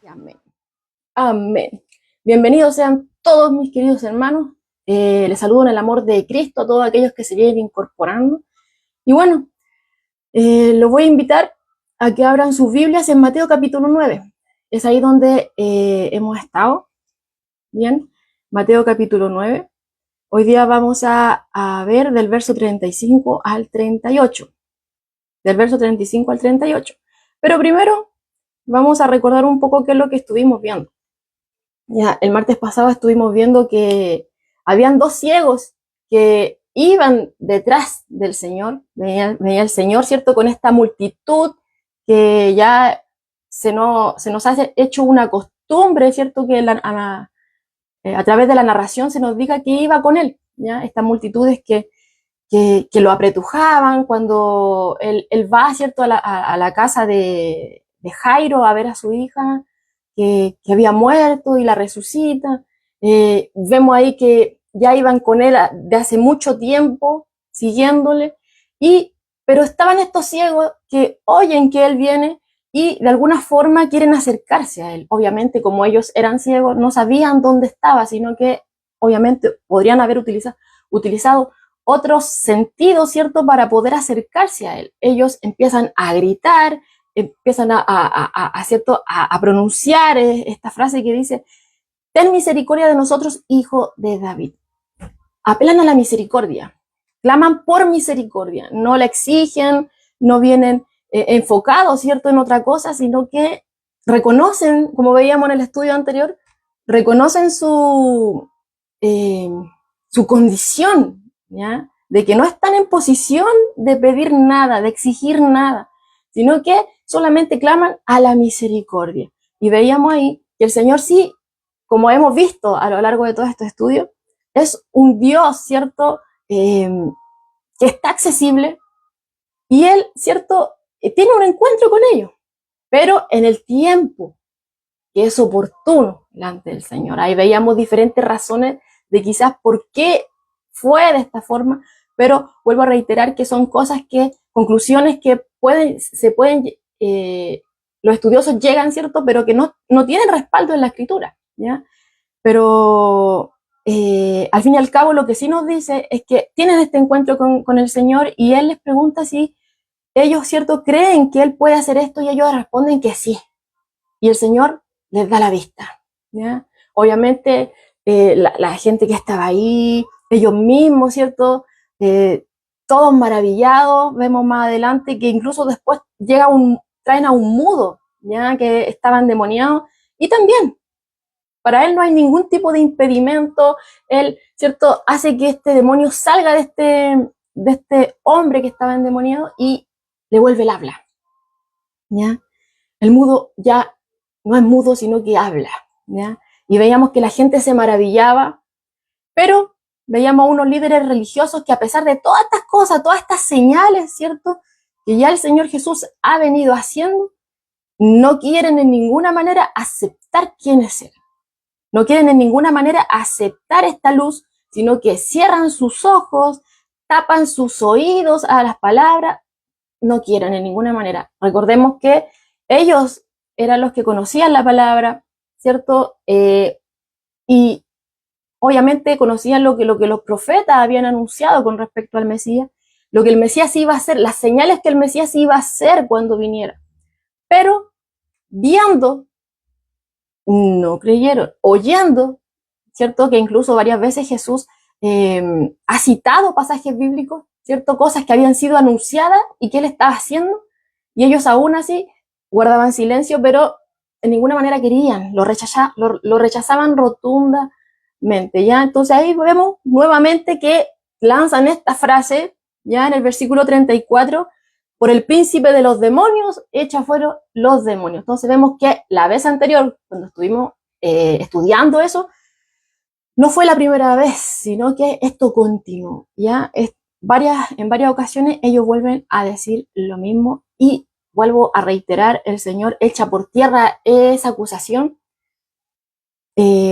Amén. Amén. Bienvenidos sean todos mis queridos hermanos. Les saludo en el amor de Cristo a todos aquellos que se vienen incorporando. Y bueno, los voy a invitar a que abran sus Biblias en Mateo capítulo 9. Es ahí donde hemos estado. Bien, Mateo capítulo 9. Hoy día vamos a ver del verso 35 al 38. Del verso 35 al 38. Pero primero vamos a recordar un poco qué es lo que estuvimos viendo. Ya, el martes pasado estuvimos viendo que habían dos ciegos que iban detrás del Señor, venía el Señor, ¿cierto? Con esta multitud que ya se nos ha hecho una costumbre, ¿cierto? Que a través de la narración se nos diga que iba con él, ¿ya? Estas multitudes que lo apretujaban cuando él va, ¿cierto? A la casa de Jairo a ver a su hija, que había muerto y la resucita. Vemos ahí que ya iban con él de hace mucho tiempo, siguiéndole, pero estaban estos ciegos que oyen que él viene y de alguna forma quieren acercarse a él. Obviamente, como ellos eran ciegos, no sabían dónde estaba, sino que obviamente podrían haber utilizado otros sentidos, ¿cierto?, para poder acercarse a él. Ellos empiezan a gritar, empiezan ¿cierto?, a pronunciar esta frase que dice: ten misericordia de nosotros, hijo de David. Apelan a la misericordia, claman por misericordia, no la exigen, no vienen enfocados, ¿cierto?, en otra cosa, sino que reconocen, como veíamos en el estudio anterior, reconocen su condición, ¿ya?, de que no están en posición de pedir nada, de exigir nada, sino que solamente claman a la misericordia. Y veíamos ahí que el Señor sí, como hemos visto a lo largo de todo este estudio, es un Dios, ¿cierto?, que está accesible, y Él, ¿cierto?, tiene un encuentro con ellos, pero en el tiempo que es oportuno delante del Señor. Ahí veíamos diferentes razones de quizás por qué fue de esta forma, pero vuelvo a reiterar que son conclusiones que los estudiosos llegan, ¿cierto?, pero que no tienen respaldo en la Escritura, ¿ya? Pero al fin y al cabo lo que sí nos dice es que tienen este encuentro con el Señor, y Él les pregunta si ellos, ¿cierto?, creen que Él puede hacer esto, y ellos responden que sí. Y el Señor les da la vista, ¿ya? Obviamente, la gente que estaba ahí, ellos mismos, ¿cierto?, todos maravillados. Vemos más adelante que incluso después traen a un mudo, ¿ya?, que estaba endemoniado, y también para él no hay ningún tipo de impedimento. Él, ¿cierto?, hace que este demonio salga de este hombre que estaba endemoniado y le vuelve el habla, ¿ya? El mudo ya no es mudo, sino que habla, ¿ya? Y veíamos que la gente se maravillaba, pero veíamos a unos líderes religiosos que, a pesar de todas estas cosas, todas estas señales, ¿cierto?, que ya el Señor Jesús ha venido haciendo, no quieren en ninguna manera aceptar quién es Él. No quieren en ninguna manera aceptar esta luz, sino que cierran sus ojos, tapan sus oídos a las palabras. No quieren en ninguna manera. Recordemos que ellos eran los que conocían la palabra, ¿cierto? Y obviamente conocían lo que los profetas habían anunciado con respecto al Mesías, lo que el Mesías iba a hacer, las señales que el Mesías iba a hacer cuando viniera. Pero viendo, no creyeron. Oyendo, ¿cierto?, que incluso varias veces Jesús ha citado pasajes bíblicos, ¿cierto?, cosas que habían sido anunciadas y que Él estaba haciendo, y ellos aún así guardaban silencio, pero en ninguna manera querían, lo rechazaban rotundamente, ¿ya? Entonces ahí vemos nuevamente que lanzan esta frase, ya en el versículo 34, por el príncipe de los demonios, echa fuera los demonios. Entonces vemos que la vez anterior, cuando estuvimos estudiando eso, no fue la primera vez, sino que esto continuó, ¿ya? En varias ocasiones ellos vuelven a decir lo mismo, y vuelvo a reiterar, el Señor echa por tierra esa acusación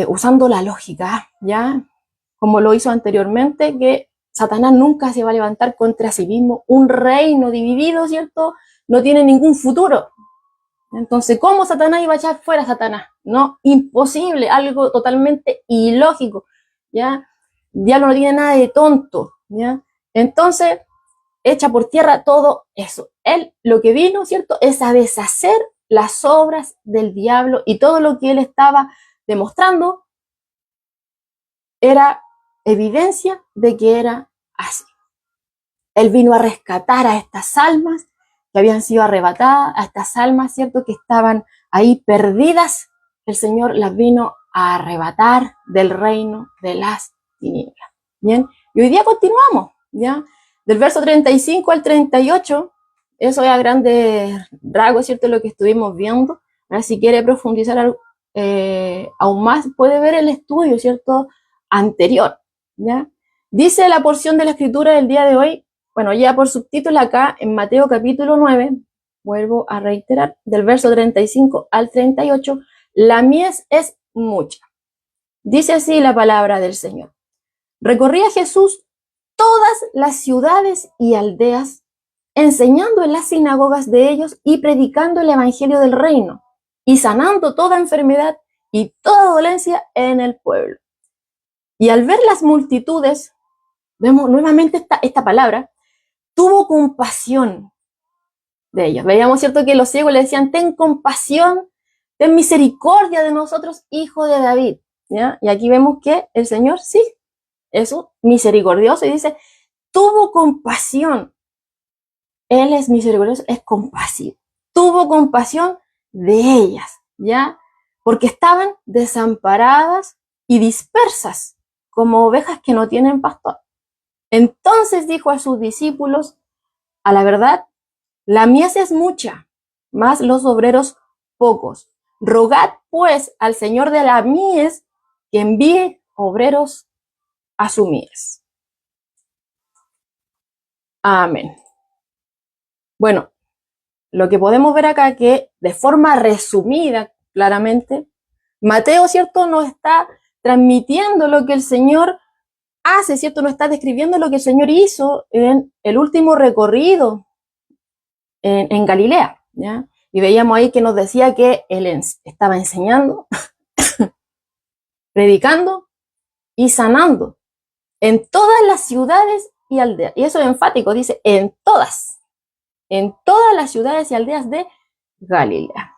usando la lógica, ¿ya? Como lo hizo anteriormente, que Satanás nunca se va a levantar contra sí mismo. Un reino dividido, ¿cierto?, no tiene ningún futuro. Entonces, ¿cómo Satanás iba a echar fuera a Satanás? No, imposible, algo totalmente ilógico, ¿ya? El diablo no tiene nada de tonto, ¿ya? Entonces, echa por tierra todo eso. Él lo que vino, ¿cierto?, es a deshacer las obras del diablo, y todo lo que él estaba demostrando era evidencia de que era así. Él vino a rescatar a estas almas que habían sido arrebatadas, a estas almas, ¿cierto?, que estaban ahí perdidas. El Señor las vino a arrebatar del reino de las tinieblas. Bien, y hoy día continuamos, ¿ya? Del verso 35 al 38, eso es a grandes rasgos, ¿cierto?, lo que estuvimos viendo. Ahora, si quiere profundizar aún más, puede ver el estudio, ¿cierto?, anterior, ¿ya? Dice la porción de la escritura del día de hoy, bueno, ya por subtítulo acá en Mateo capítulo 9, vuelvo a reiterar, del verso 35 al 38, la mies es mucha. Dice así la palabra del Señor. Recorría Jesús todas las ciudades y aldeas, enseñando en las sinagogas de ellos y predicando el evangelio del reino, y sanando toda enfermedad y toda dolencia en el pueblo. Y al ver las multitudes, vemos nuevamente esta palabra, tuvo compasión de ellos. Veíamos, ¿cierto?, que los ciegos le decían, ten compasión, ten misericordia de nosotros, hijo de David, ¿ya? Y aquí vemos que el Señor, sí, es misericordioso, y dice, tuvo compasión. Él es misericordioso, es compasivo. Tuvo compasión de ellas, ¿ya? Porque estaban desamparadas y dispersas, como ovejas que no tienen pastor. Entonces dijo a sus discípulos, a la verdad, la mies es mucha, mas los obreros pocos. Rogad pues al Señor de la mies que envíe obreros a su mies. Amén. Bueno, lo que podemos ver acá que de forma resumida, claramente, Mateo, ¿cierto?, nos está transmitiendo lo que el Señor hace, ¿cierto? Nos está describiendo lo que el Señor hizo en el último recorrido en Galilea, ¿ya? Y veíamos ahí que nos decía que él estaba enseñando, predicando y sanando en todas las ciudades y aldeas. Y eso es enfático, dice en todas las ciudades y aldeas de Galilea.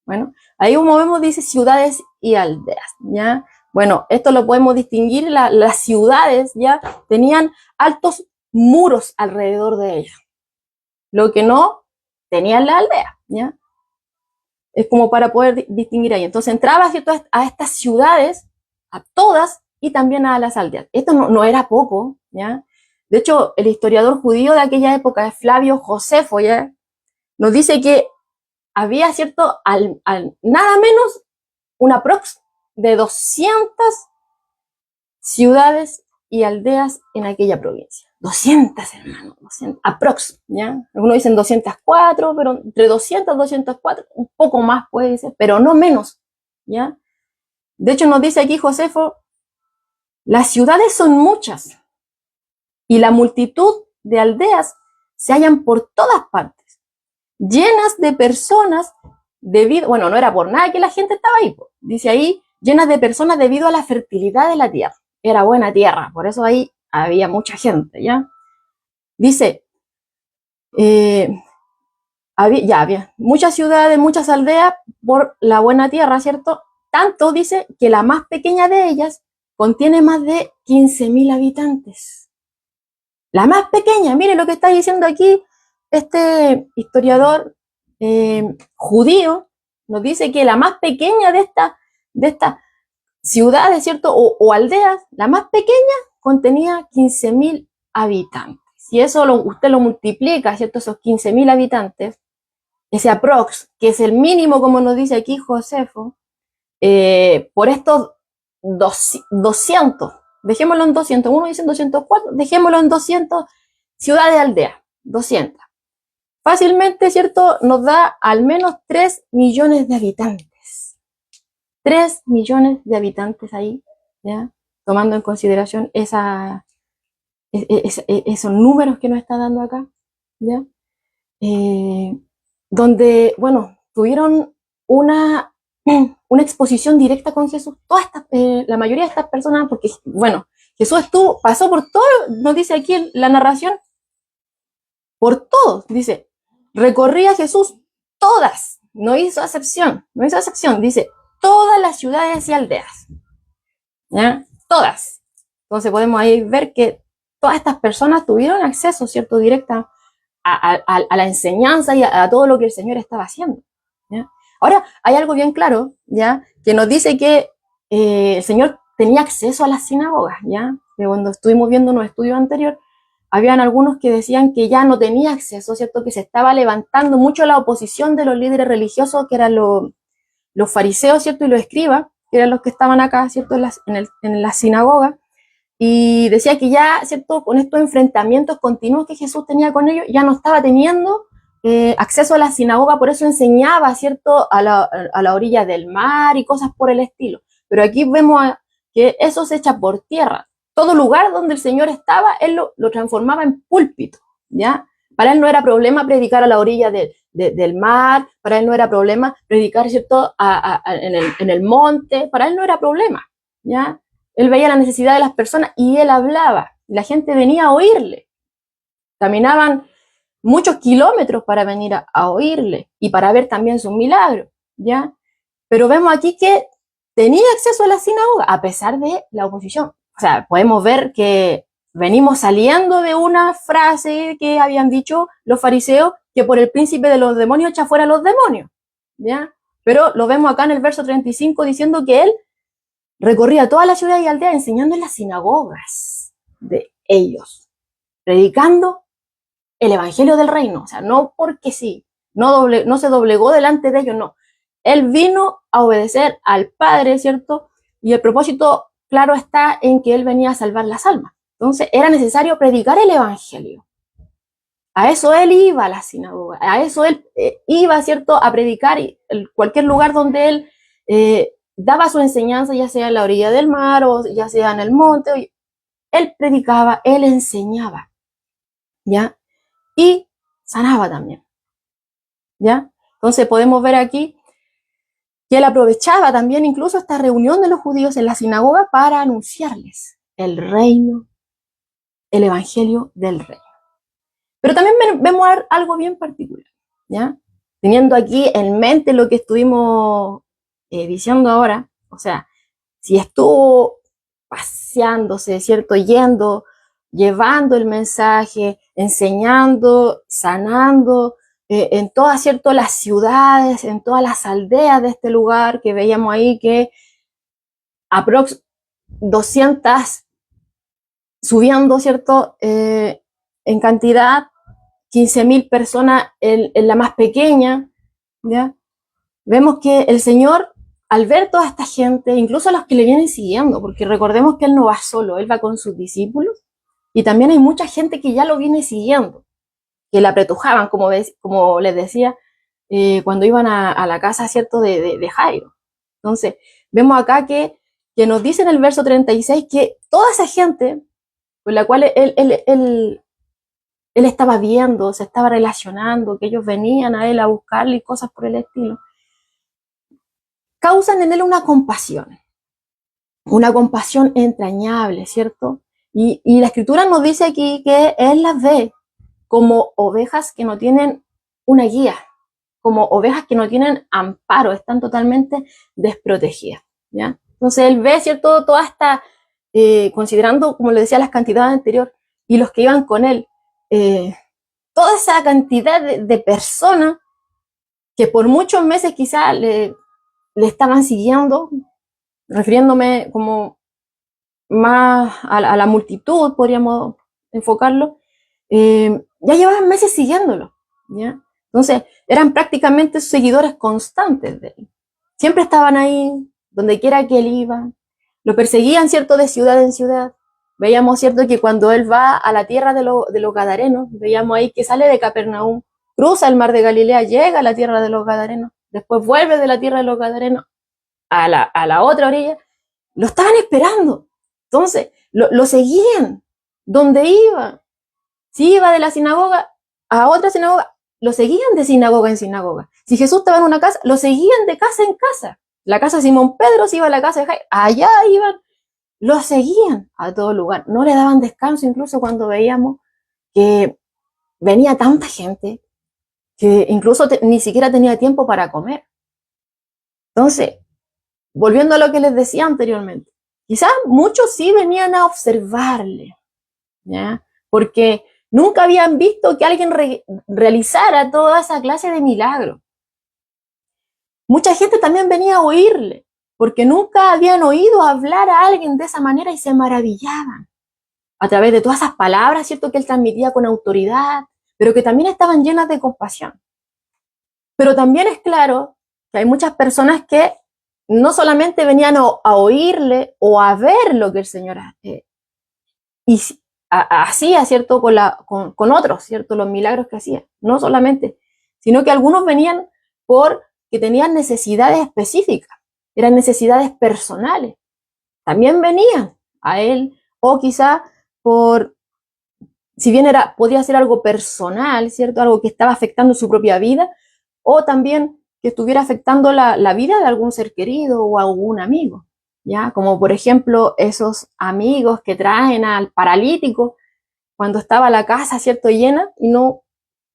Bueno, ahí como vemos dice ciudades y aldeas, ¿ya? Bueno, esto lo podemos distinguir, las ciudades ya tenían altos muros alrededor de ellas, lo que no tenían la aldea, ¿ya? Es como para poder distinguir ahí. Entonces entraba, ¿cierto?, a estas ciudades, a todas, y también a las aldeas. Esto no era poco, ¿ya? De hecho, el historiador judío de aquella época, Flavio Josefo, ¿ya?, nos dice que había, ¿cierto?, nada menos una prox de 200 ciudades y aldeas en aquella provincia. 200, hermano, 200, aprox, ¿ya? Algunos dicen 204, pero entre 200 y 204, un poco más puede ser, pero no menos, ¿ya? De hecho, nos dice aquí Josefo, las ciudades son muchas y la multitud de aldeas se hallan por todas partes, llenas de personas debido, bueno, no era por nada que la gente estaba ahí, dice ahí, llenas de personas debido a la fertilidad de la tierra. Era buena tierra, por eso ahí había mucha gente, ¿ya? Dice, había muchas ciudades, muchas aldeas por la buena tierra, ¿cierto? Tanto dice que la más pequeña de ellas contiene más de 15.000 habitantes. La más pequeña, mire lo que está diciendo aquí este historiador judío, nos dice que la más pequeña de estas ciudades, ¿cierto? O aldeas, la más pequeña contenía 15.000 habitantes. Si eso usted lo multiplica, ¿cierto? Esos 15.000 habitantes, ese aprox, que es el mínimo, como nos dice aquí Josefo, por estos 200, dejémoslo en 200, uno dice 204, dejémoslo en 200 ciudades aldeas, 200. Fácilmente, ¿cierto? Nos da al menos 3 millones de habitantes. 3 millones de habitantes ahí, ¿ya? Tomando en consideración esos números que nos está dando acá, ¿ya? Donde, bueno, tuvieron una exposición directa con Jesús. La mayoría de estas personas, porque, bueno, Jesús pasó por todo, nos dice aquí en la narración, por todos, dice, recorría Jesús todas, no hizo acepción, dice, todas las ciudades y aldeas, ¿ya? Todas. Entonces podemos ahí ver que todas estas personas tuvieron acceso, ¿cierto?, directa a la enseñanza y a todo lo que el Señor estaba haciendo, ¿ya? Ahora, hay algo bien claro, ¿ya?, que nos dice que el Señor tenía acceso a las sinagogas, ¿ya? Que cuando estuvimos viendo unos estudios anteriores, habían algunos que decían que ya no tenía acceso, ¿cierto?, que se estaba levantando mucho la oposición de los líderes religiosos, que eran los fariseos, ¿cierto?, y los escribas, que eran los que estaban acá, ¿cierto?, en la sinagoga, y decía que ya, ¿cierto?, con estos enfrentamientos continuos que Jesús tenía con ellos, ya no estaba teniendo acceso a la sinagoga, por eso enseñaba, ¿cierto?, a la orilla del mar y cosas por el estilo. Pero aquí vemos que eso se echa por tierra. Todo lugar donde el Señor estaba, Él lo transformaba en púlpito, ¿ya? Para Él no era problema predicar a la orilla del mar, para Él no era problema predicar, ¿cierto?, en el monte, para Él no era problema, ¿ya? Él veía la necesidad de las personas y Él hablaba. La gente venía a oírle. Caminaban muchos kilómetros para venir a oírle y para ver también sus milagros, ¿ya? Pero vemos aquí que tenía acceso a la sinagoga a pesar de la oposición. O sea, podemos ver que venimos saliendo de una frase que habían dicho los fariseos, que por el príncipe de los demonios echa fuera a los demonios, ¿ya? Pero lo vemos acá en el verso 35 diciendo que Él recorría toda la ciudad y aldea enseñando en las sinagogas de ellos, predicando el evangelio del reino. O sea, no porque sí, no se doblegó delante de ellos, no. Él vino a obedecer al Padre, ¿cierto? Y el propósito, claro, está en que Él venía a salvar las almas. Entonces, era necesario predicar el evangelio. A eso Él iba a la sinagoga, a eso Él iba, ¿cierto?, a predicar cualquier lugar donde Él daba su enseñanza, ya sea en la orilla del mar o ya sea en el monte. Él predicaba, Él enseñaba, ¿ya? Y sanaba también, ¿ya? Entonces podemos ver aquí que Él aprovechaba también incluso esta reunión de los judíos en la sinagoga para anunciarles el reino, el evangelio del reino. Pero también vemos algo bien particular, ¿ya? Teniendo aquí en mente lo que estuvimos diciendo ahora, o sea, si estuvo paseándose, ¿cierto?, yendo, llevando el mensaje, enseñando, sanando, en todas, ¿cierto?, las ciudades, en todas las aldeas de este lugar, que veíamos ahí que aprox 200 subiendo, ¿cierto?, en cantidad, 15.000 personas en la más pequeña, ¿ya? Vemos que el Señor, al ver toda esta gente, incluso a los que le vienen siguiendo, porque recordemos que Él no va solo, Él va con sus discípulos, y también hay mucha gente que ya lo viene siguiendo, que le apretujaban, como les decía, cuando iban a la casa, ¿cierto?, de Jairo. Entonces, vemos acá que nos dice en el verso 36 que toda esa gente con la cual él estaba viendo, se estaba relacionando, que ellos venían a Él a buscarle y cosas por el estilo, causan en Él una compasión entrañable, ¿cierto? Y la Escritura nos dice aquí que Él las ve como ovejas que no tienen una guía, como ovejas que no tienen amparo, están totalmente desprotegidas, ¿ya? Entonces Él ve, ¿cierto?, toda esta, considerando, como le decía, las cantidades anteriores y los que iban con Él, toda esa cantidad de personas que por muchos meses quizás le estaban siguiendo, refiriéndome como más a la multitud, podríamos enfocarlo, ya llevaban meses siguiéndolo, ¿ya? Entonces, eran prácticamente seguidores constantes de Él. Siempre estaban ahí, donde quiera que Él iba, lo perseguían, ¿cierto?, de ciudad en ciudad. Veíamos, ¿cierto?, que cuando Él va a la tierra de los Gadarenos, veíamos ahí que sale de Capernaum, cruza el mar de Galilea, llega a la tierra de los Gadarenos, después vuelve de la tierra de los Gadarenos a la otra orilla. Lo estaban esperando. Entonces, lo seguían donde iba. Si iba de la sinagoga a otra sinagoga, lo seguían de sinagoga en sinagoga. Si Jesús estaba en una casa, lo seguían de casa en casa. La casa de Simón Pedro se iba a la casa de Jairo, allá iban, lo seguían a todo lugar. No le daban descanso, incluso cuando veíamos que venía tanta gente que incluso ni siquiera tenía tiempo para comer. Entonces, volviendo a lo que les decía anteriormente, quizás muchos sí venían a observarle, ¿ya? Porque nunca habían visto que alguien realizara toda esa clase de milagros. Mucha gente también venía a oírle, porque nunca habían oído hablar a alguien de esa manera y se maravillaban a través de todas esas palabras, ¿cierto?, que él transmitía con autoridad, pero que también estaban llenas de compasión. Pero también es claro que hay muchas personas que no solamente venían a oírle o a ver lo que el Señor hacía, ¿cierto?, con otros, ¿cierto?, los milagros que hacía, no solamente, sino que algunos venían porque tenían necesidades específicas, eran necesidades personales, también venían a él, o quizá si bien podía ser algo personal, ¿cierto?, algo que estaba afectando su propia vida, o también que estuviera afectando la vida de algún ser querido o algún amigo, ¿ya? Como por ejemplo esos amigos que traen al paralítico cuando estaba la casa, ¿cierto?, llena y no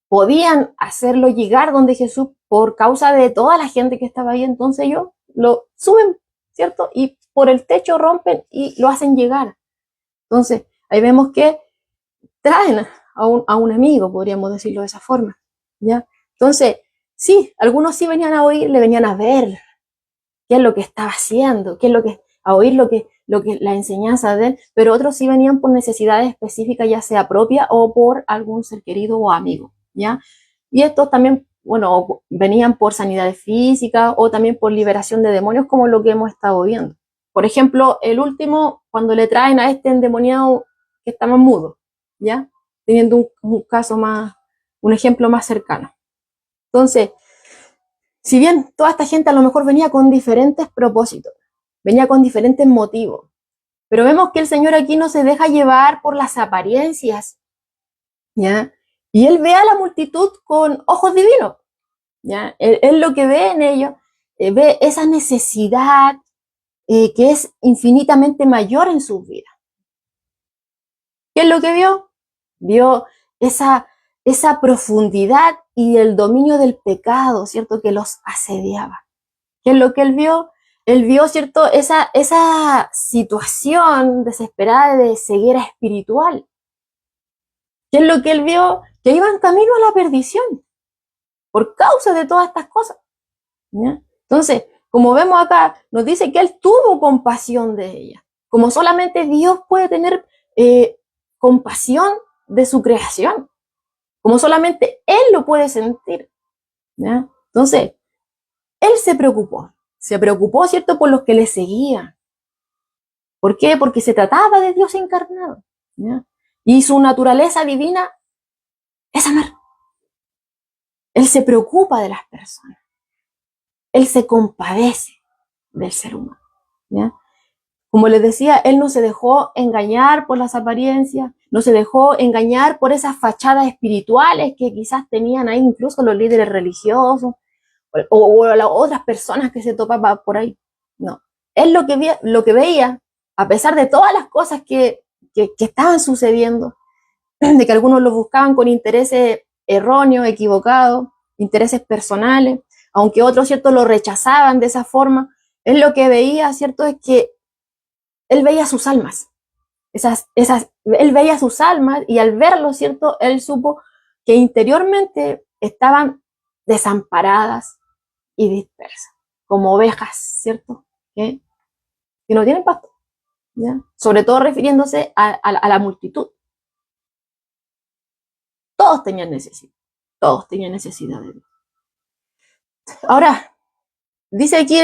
podían hacerlo llegar donde Jesús por causa de toda la gente que estaba ahí. Entonces ellos lo suben, ¿cierto?, y por el techo rompen y lo hacen llegar. Entonces ahí vemos que traen a un amigo, podríamos decirlo de esa forma, ¿ya? Entonces, sí, algunos sí venían a oír, le venían a ver qué es lo que estaba haciendo, a oír lo que la enseñanza de él, pero otros sí venían por necesidades específicas, ya sea propia o por algún ser querido o amigo, ¿ya? Y estos también, bueno, venían por sanidades físicas o también por liberación de demonios, como lo que hemos estado viendo. Por ejemplo, el último, cuando le traen a este endemoniado que estaba mudo, ¿ya? Teniendo un caso más, un ejemplo más cercano. Entonces, si bien toda esta gente a lo mejor venía con diferentes propósitos, venía con diferentes motivos, pero vemos que el Señor aquí no se deja llevar por las apariencias, ¿ya? Y Él ve a la multitud con ojos divinos, ¿ya? Él lo que ve en ellos, ve esa necesidad que es infinitamente mayor en sus vidas. ¿Qué es lo que vio? Vio esa profundidad y el dominio del pecado, ¿cierto?, que los asediaba. ¿Qué es lo que él vio? Él vio, ¿cierto?, esa situación desesperada de ceguera espiritual. ¿Qué es lo que él vio? Que iban camino a la perdición por causa de todas estas cosas, ¿ya? Entonces, como vemos acá, nos dice que él tuvo compasión de ella, como solamente Dios puede tener compasión de su creación, como solamente Él lo puede sentir, ¿ya? Entonces, Él se preocupó, ¿cierto?, por los que le seguían. ¿Por qué? Porque se trataba de Dios encarnado, ¿ya? Y su naturaleza divina es amar. Él se preocupa de las personas. Él se compadece del ser humano, ¿ya? Como les decía, él no se dejó engañar por las apariencias, no se dejó engañar por esas fachadas espirituales que quizás tenían ahí incluso los líderes religiosos o las otras personas que se topaban por ahí. No, él lo que veía, a pesar de todas las cosas que estaban sucediendo, de que algunos lo buscaban con intereses erróneos, equivocados, intereses personales, aunque otros, ¿cierto?, lo rechazaban de esa forma, él lo que veía, ¿cierto?, es que él veía sus almas, él veía sus almas y al verlo, ¿cierto?, él supo que interiormente estaban desamparadas y dispersas, como ovejas, ¿cierto?, que no tienen pasto, ¿ya? Sobre todo refiriéndose a la multitud. Todos tenían necesidad de Dios. Ahora, dice aquí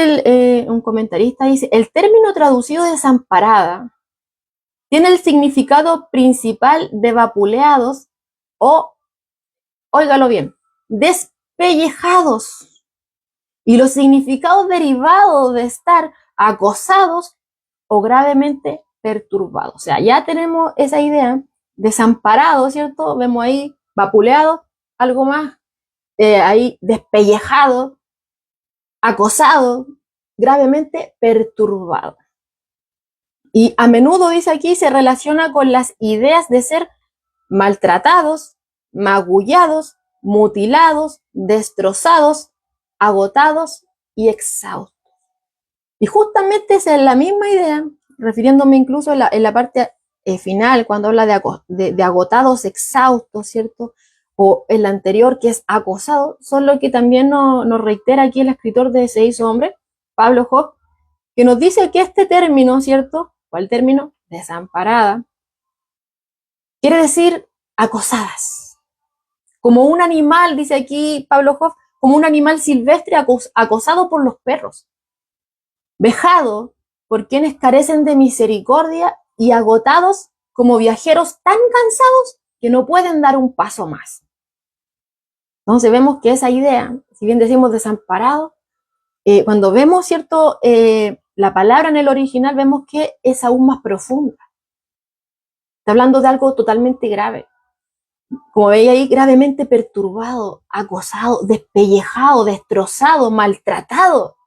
un comentarista, dice, el término traducido desamparada tiene el significado principal de vapuleados o, óigalo bien, despellejados. Y los significados derivados de estar acosados o gravemente perturbados. O sea, ya tenemos esa idea, desamparado, ¿cierto? Vemos ahí, vapuleado, algo más ahí despellejado, acosado, gravemente perturbado. Y a menudo, dice aquí, se relaciona con las ideas de ser maltratados, magullados, mutilados, destrozados, agotados y exhaustos. Y justamente esa es la misma idea, refiriéndome incluso en la parte final, cuando habla de agotados, exhaustos, ¿cierto? O en la anterior, que es acosado, son lo que también nos reitera aquí el escritor de Se hizo hombre, Pablo Hoff, que nos dice que este término, ¿cierto? ¿Cuál término? Desamparada. Quiere decir acosadas. Como un animal, dice aquí Pablo Hoff, como un animal silvestre acosado por los perros, vejado por quienes carecen de misericordia y agotados como viajeros tan cansados que no pueden dar un paso más. Entonces vemos que esa idea, si bien decimos desamparado, cuando vemos, ¿cierto?, la palabra en el original, vemos que es aún más profunda. Está hablando de algo totalmente grave. Como veía ahí, gravemente perturbado, acosado, despellejado, destrozado, maltratado,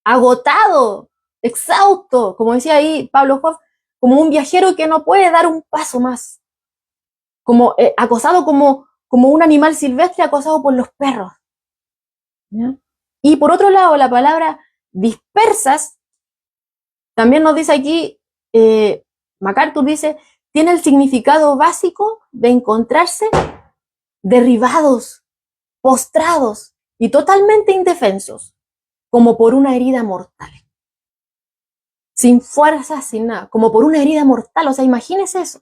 agotado, exhausto, como decía ahí Pablo Hoff, como un viajero que no puede dar un paso más, como acosado como un animal silvestre acosado por los perros. ¿Ya? Y por otro lado, la palabra dispersas, también nos dice aquí, MacArthur dice, tiene el significado básico de encontrarse derribados, postrados y totalmente indefensos, como por una herida mortal. Sin fuerzas, sin nada, como por una herida mortal. O sea, imagínese eso,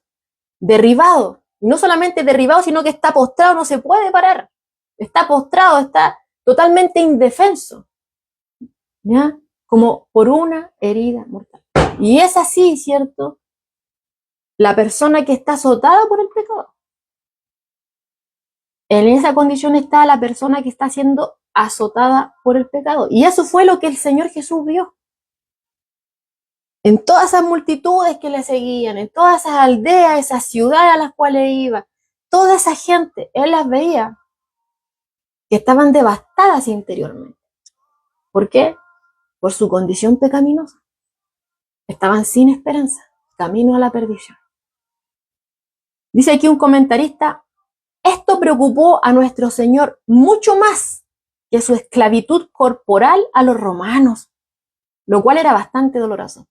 derribado. Y no solamente derribado, sino que está postrado, no se puede parar. Está postrado, está totalmente indefenso. ¿Ya? Como por una herida mortal. Y es así, ¿cierto? La persona que está azotada por el pecado. En esa condición está la persona que está siendo azotada por el pecado. Y eso fue lo que el Señor Jesús vio. En todas esas multitudes que le seguían, en todas esas aldeas, esas ciudades a las cuales iba, toda esa gente, él las veía que estaban devastadas interiormente. ¿Por qué? Por su condición pecaminosa. Estaban sin esperanza, camino a la perdición. Dice aquí un comentarista, esto preocupó a nuestro Señor mucho más que su esclavitud corporal a los romanos, lo cual era bastante doloroso.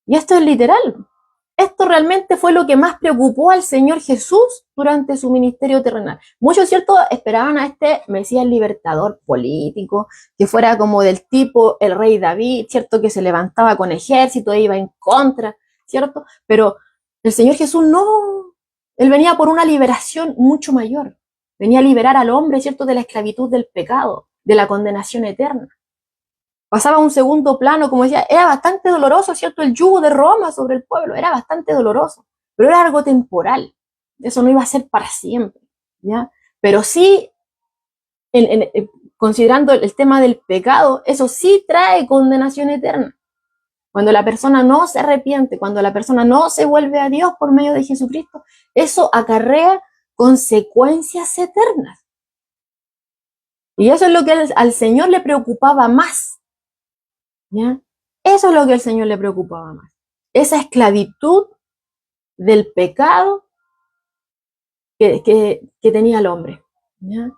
Y esto es literal. Esto realmente fue lo que más preocupó al Señor Jesús durante su ministerio terrenal. Muchos, ¿cierto?, esperaban a este Mesías libertador político, que fuera como del tipo el rey David, ¿cierto?, que se levantaba con ejército e iba en contra, ¿cierto? Pero el Señor Jesús no. Él venía por una liberación mucho mayor. Venía a liberar al hombre, ¿cierto?, de la esclavitud del pecado, de la condenación eterna. Pasaba a un segundo plano, como decía, era bastante doloroso, ¿cierto? El yugo de Roma sobre el pueblo, era bastante doloroso, pero era algo temporal, eso no iba a ser para siempre, ¿ya? Pero sí, considerando el tema del pecado, eso sí trae condenación eterna. Cuando la persona no se arrepiente, cuando la persona no se vuelve a Dios por medio de Jesucristo, eso acarrea consecuencias eternas. Y eso es lo que al Señor le preocupaba más. ¿Ya? Eso es lo que al Señor le preocupaba más. Esa esclavitud del pecado que tenía el hombre. ¿Ya?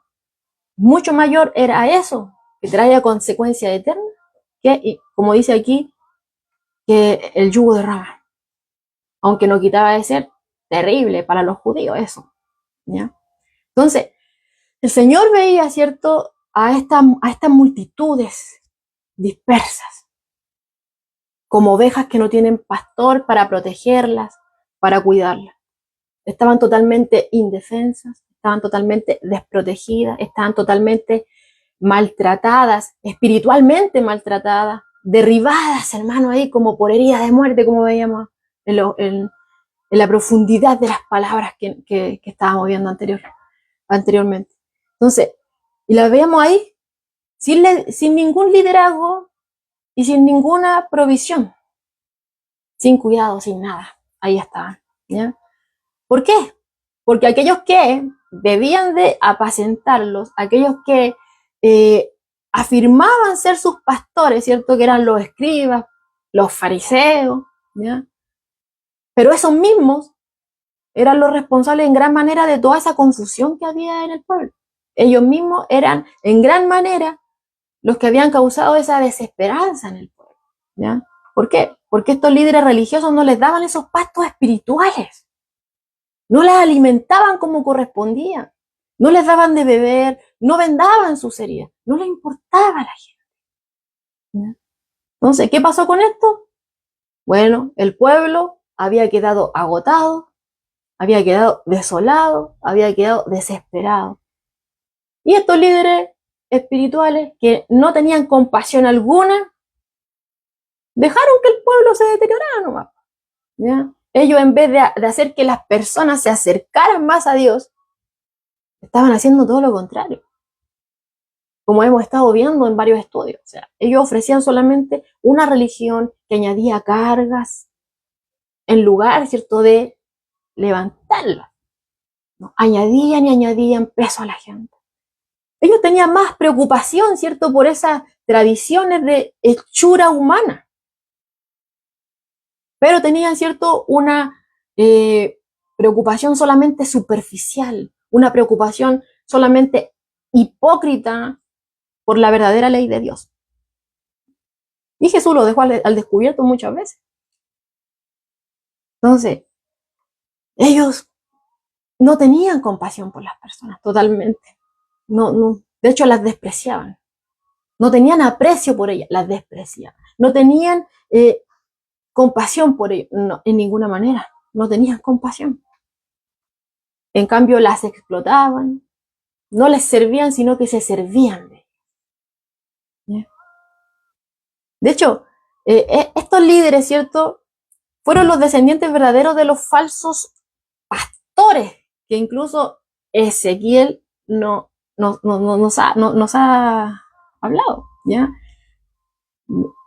Mucho mayor era eso, que traía consecuencia eterna, que, como dice aquí, que el yugo de Rama. Aunque no quitaba de ser terrible para los judíos eso. ¿Ya? Entonces, el Señor veía, ¿cierto?, a estas multitudes dispersas, como ovejas que no tienen pastor para protegerlas, para cuidarlas. Estaban totalmente indefensas, estaban totalmente desprotegidas, estaban totalmente maltratadas, espiritualmente maltratadas, derribadas, hermano, ahí como por herida de muerte, como veíamos en la profundidad de las palabras que estábamos viendo anteriormente. Entonces, y la veíamos ahí sin ningún liderazgo y sin ninguna provisión, sin cuidado, sin nada. Ahí estaban, ¿ya? ¿Por qué? Porque aquellos que debían de apacentarlos, aquellos que afirmaban ser sus pastores, ¿cierto? Que eran los escribas, los fariseos, ¿ya? Pero esos mismos eran los responsables en gran manera de toda esa confusión que había en el pueblo. Ellos mismos eran en gran manera los que habían causado esa desesperanza en el pueblo, ¿ya? ¿Por qué? Porque estos líderes religiosos no les daban esos pastos espirituales, no les alimentaban como correspondía, no les daban de beber, no vendaban sus heridas, no les importaba a la gente, ¿ya? Entonces, ¿qué pasó con esto? Bueno, el pueblo había quedado agotado, había quedado desolado, había quedado desesperado. Y estos líderes espirituales que no tenían compasión alguna, dejaron que el pueblo se deteriorara nomás, ¿ya? Ellos, en vez de hacer que las personas se acercaran más a Dios, estaban haciendo todo lo contrario, como hemos estado viendo en varios estudios. O sea, ellos ofrecían solamente una religión que añadía cargas en lugar, ¿cierto?, de levantarla, ¿no? Añadían y añadían peso a la gente. Ellos tenían más preocupación, ¿cierto?, por esas tradiciones de hechura humana, pero tenían, ¿cierto?, una preocupación solamente superficial, una preocupación solamente hipócrita por la verdadera ley de Dios. Y Jesús lo dejó al descubierto muchas veces. Entonces, ellos no tenían compasión por las personas, totalmente. No, de hecho las despreciaban. No tenían aprecio por ellas, las despreciaban. No tenían compasión por ellos, no, en ninguna manera. No tenían compasión. En cambio, las explotaban, no les servían, sino que se servían de ellas. De hecho, estos líderes, ¿cierto?, fueron los descendientes verdaderos de los falsos pastores, que incluso Ezequiel nos ha hablado, ¿ya?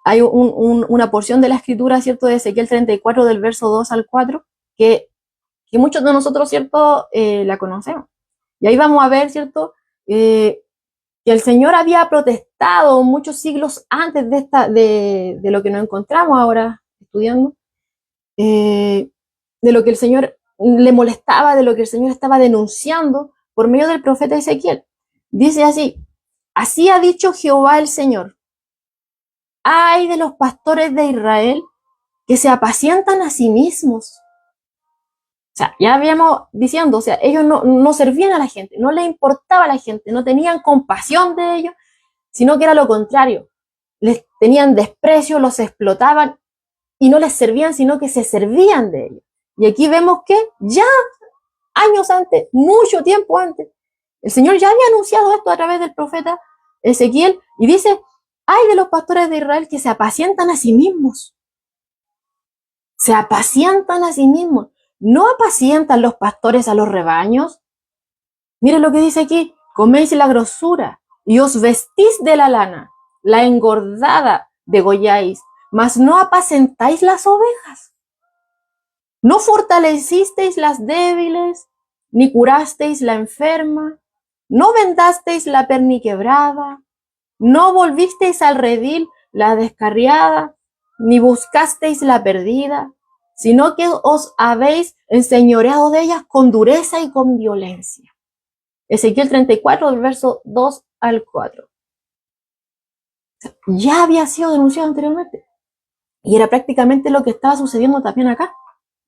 Hay una porción de la escritura, ¿cierto?, de Ezequiel 34, del verso 2 al 4, que muchos de nosotros, ¿cierto?, la conocemos. Y ahí vamos a ver, ¿cierto?, que el Señor había protestado muchos siglos antes de lo que nos encontramos ahora estudiando, de lo que el Señor le molestaba, de lo que el Señor estaba denunciando por medio del profeta Ezequiel. Dice así: así ha dicho Jehová el Señor, ay de los pastores de Israel que se apacientan a sí mismos. O sea, ya habíamos diciendo, o sea, ellos no servían a la gente, no les importaba a la gente, no tenían compasión de ellos, sino que era lo contrario. Les tenían desprecio, los explotaban y no les servían, sino que se servían de ellos. Y aquí vemos que ya años antes, mucho tiempo antes, el Señor ya había anunciado esto a través del profeta Ezequiel y dice: ay de los pastores de Israel que se apacientan a sí mismos. Se apacientan a sí mismos. ¿No apacientan los pastores a los rebaños? Mire lo que dice aquí: coméis la grosura y os vestís de la lana, la engordada degolláis, mas no apacentáis las ovejas. No fortalecisteis las débiles, ni curasteis la enferma, no vendasteis la perniquebrada, no volvisteis al redil la descarriada, ni buscasteis la perdida, sino que os habéis enseñoreado de ellas con dureza y con violencia. Ezequiel 34, del verso 2 al 4. Ya había sido denunciado anteriormente. Y era prácticamente lo que estaba sucediendo también acá,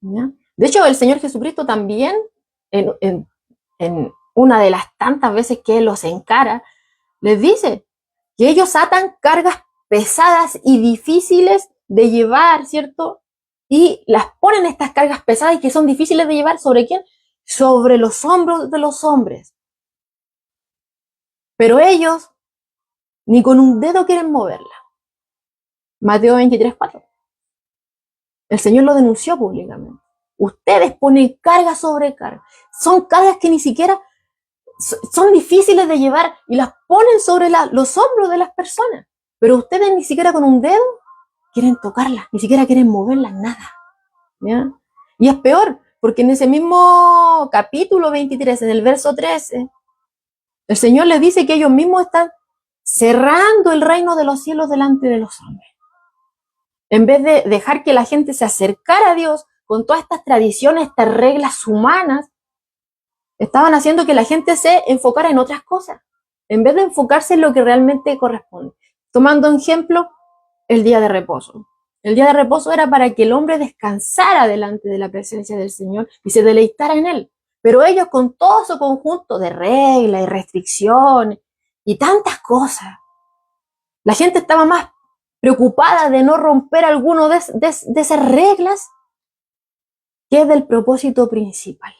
¿ya? De hecho, el Señor Jesucristo también, en una de las tantas veces que Él los encara, les dice que ellos atan cargas pesadas y difíciles de llevar, ¿cierto? Y las ponen estas cargas pesadas y que son difíciles de llevar, ¿sobre quién? Sobre los hombros de los hombres. Pero ellos ni con un dedo quieren moverla. Mateo 23, 4. El Señor lo denunció públicamente. Ustedes ponen carga sobre carga. Son cargas que ni siquiera son difíciles de llevar y las ponen sobre los hombros de las personas. Pero ustedes ni siquiera con un dedo quieren tocarlas, ni siquiera quieren moverlas, nada, ¿ya? Y es peor, Porque en ese mismo capítulo 23, en el verso 13, el Señor les dice que ellos mismos están cerrando el reino de los cielos delante de los hombres. En vez de dejar que la gente se acercara a Dios con todas estas tradiciones, estas reglas humanas, estaban haciendo que la gente se enfocara en otras cosas, en vez de enfocarse en lo que realmente corresponde. Tomando un ejemplo, el día de reposo. El día de reposo era para que el hombre descansara delante de la presencia del Señor y se deleitara en Él. Pero ellos, con todo su conjunto de reglas y restricciones y tantas cosas, la gente estaba más preocupada de no romper alguno de esas reglas que del propósito principal.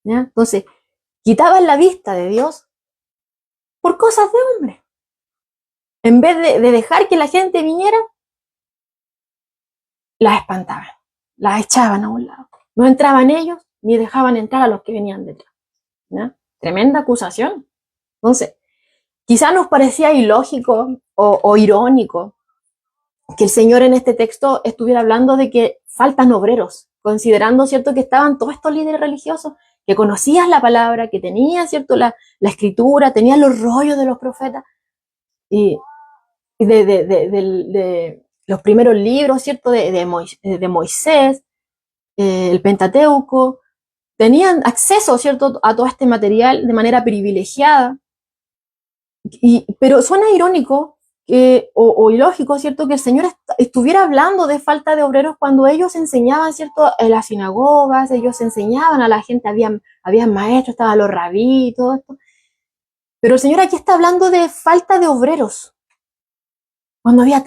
¿Ya? Entonces, quitaban la vista de Dios por cosas de hombre. En vez de dejar que la gente viniera, las espantaban, las echaban a un lado. No entraban ellos ni dejaban entrar a los que venían detrás. ¿Ya? Tremenda acusación. Entonces, quizá nos parecía ilógico o irónico que el Señor en este texto estuviera hablando de que faltan obreros, considerando, ¿cierto?, que estaban todos estos líderes religiosos que conocían la palabra, que tenían, ¿cierto?, la escritura, tenían los rollos de los profetas y de los primeros libros, ¿cierto?, de Moisés, el Pentateuco, tenían acceso, ¿cierto?, a todo este material de manera privilegiada. Pero suena irónico o ilógico, ¿cierto?, que el Señor estuviera hablando de falta de obreros cuando ellos enseñaban, ¿cierto?, en las sinagogas, ellos enseñaban a la gente, había maestros, estaban los rabí y todo esto. Pero el Señor aquí está hablando de falta de obreros, cuando había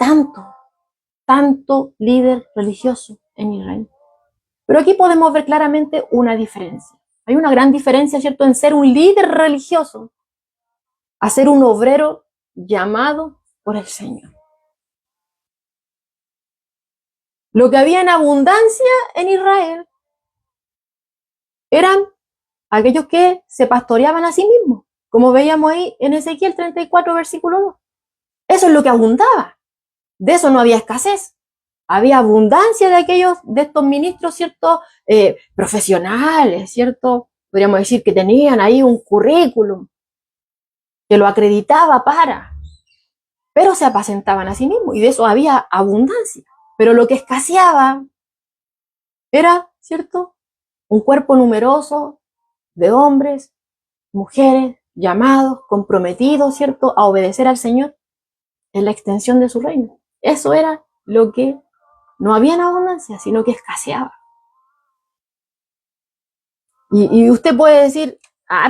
tanto líder religioso en Israel. Pero aquí podemos ver claramente una diferencia. Hay una gran diferencia, ¿cierto?, en ser un líder religioso a ser un obrero llamado por el Señor. Lo que había en abundancia en Israel eran aquellos que se pastoreaban a sí mismos, como veíamos ahí en Ezequiel 34, versículo 2. Eso es lo que abundaba. De eso no había escasez. Había abundancia de estos ministros, ¿cierto?, profesionales, ¿cierto? Podríamos decir que tenían ahí un currículum que lo acreditaba pero se apacentaban a sí mismos y de eso había abundancia. Pero lo que escaseaba era, ¿cierto?, un cuerpo numeroso de hombres, mujeres, llamados, comprometidos, ¿cierto?, a obedecer al Señor en la extensión de su reino. Eso era lo que no había en abundancia, sino que escaseaba. Y usted puede decir,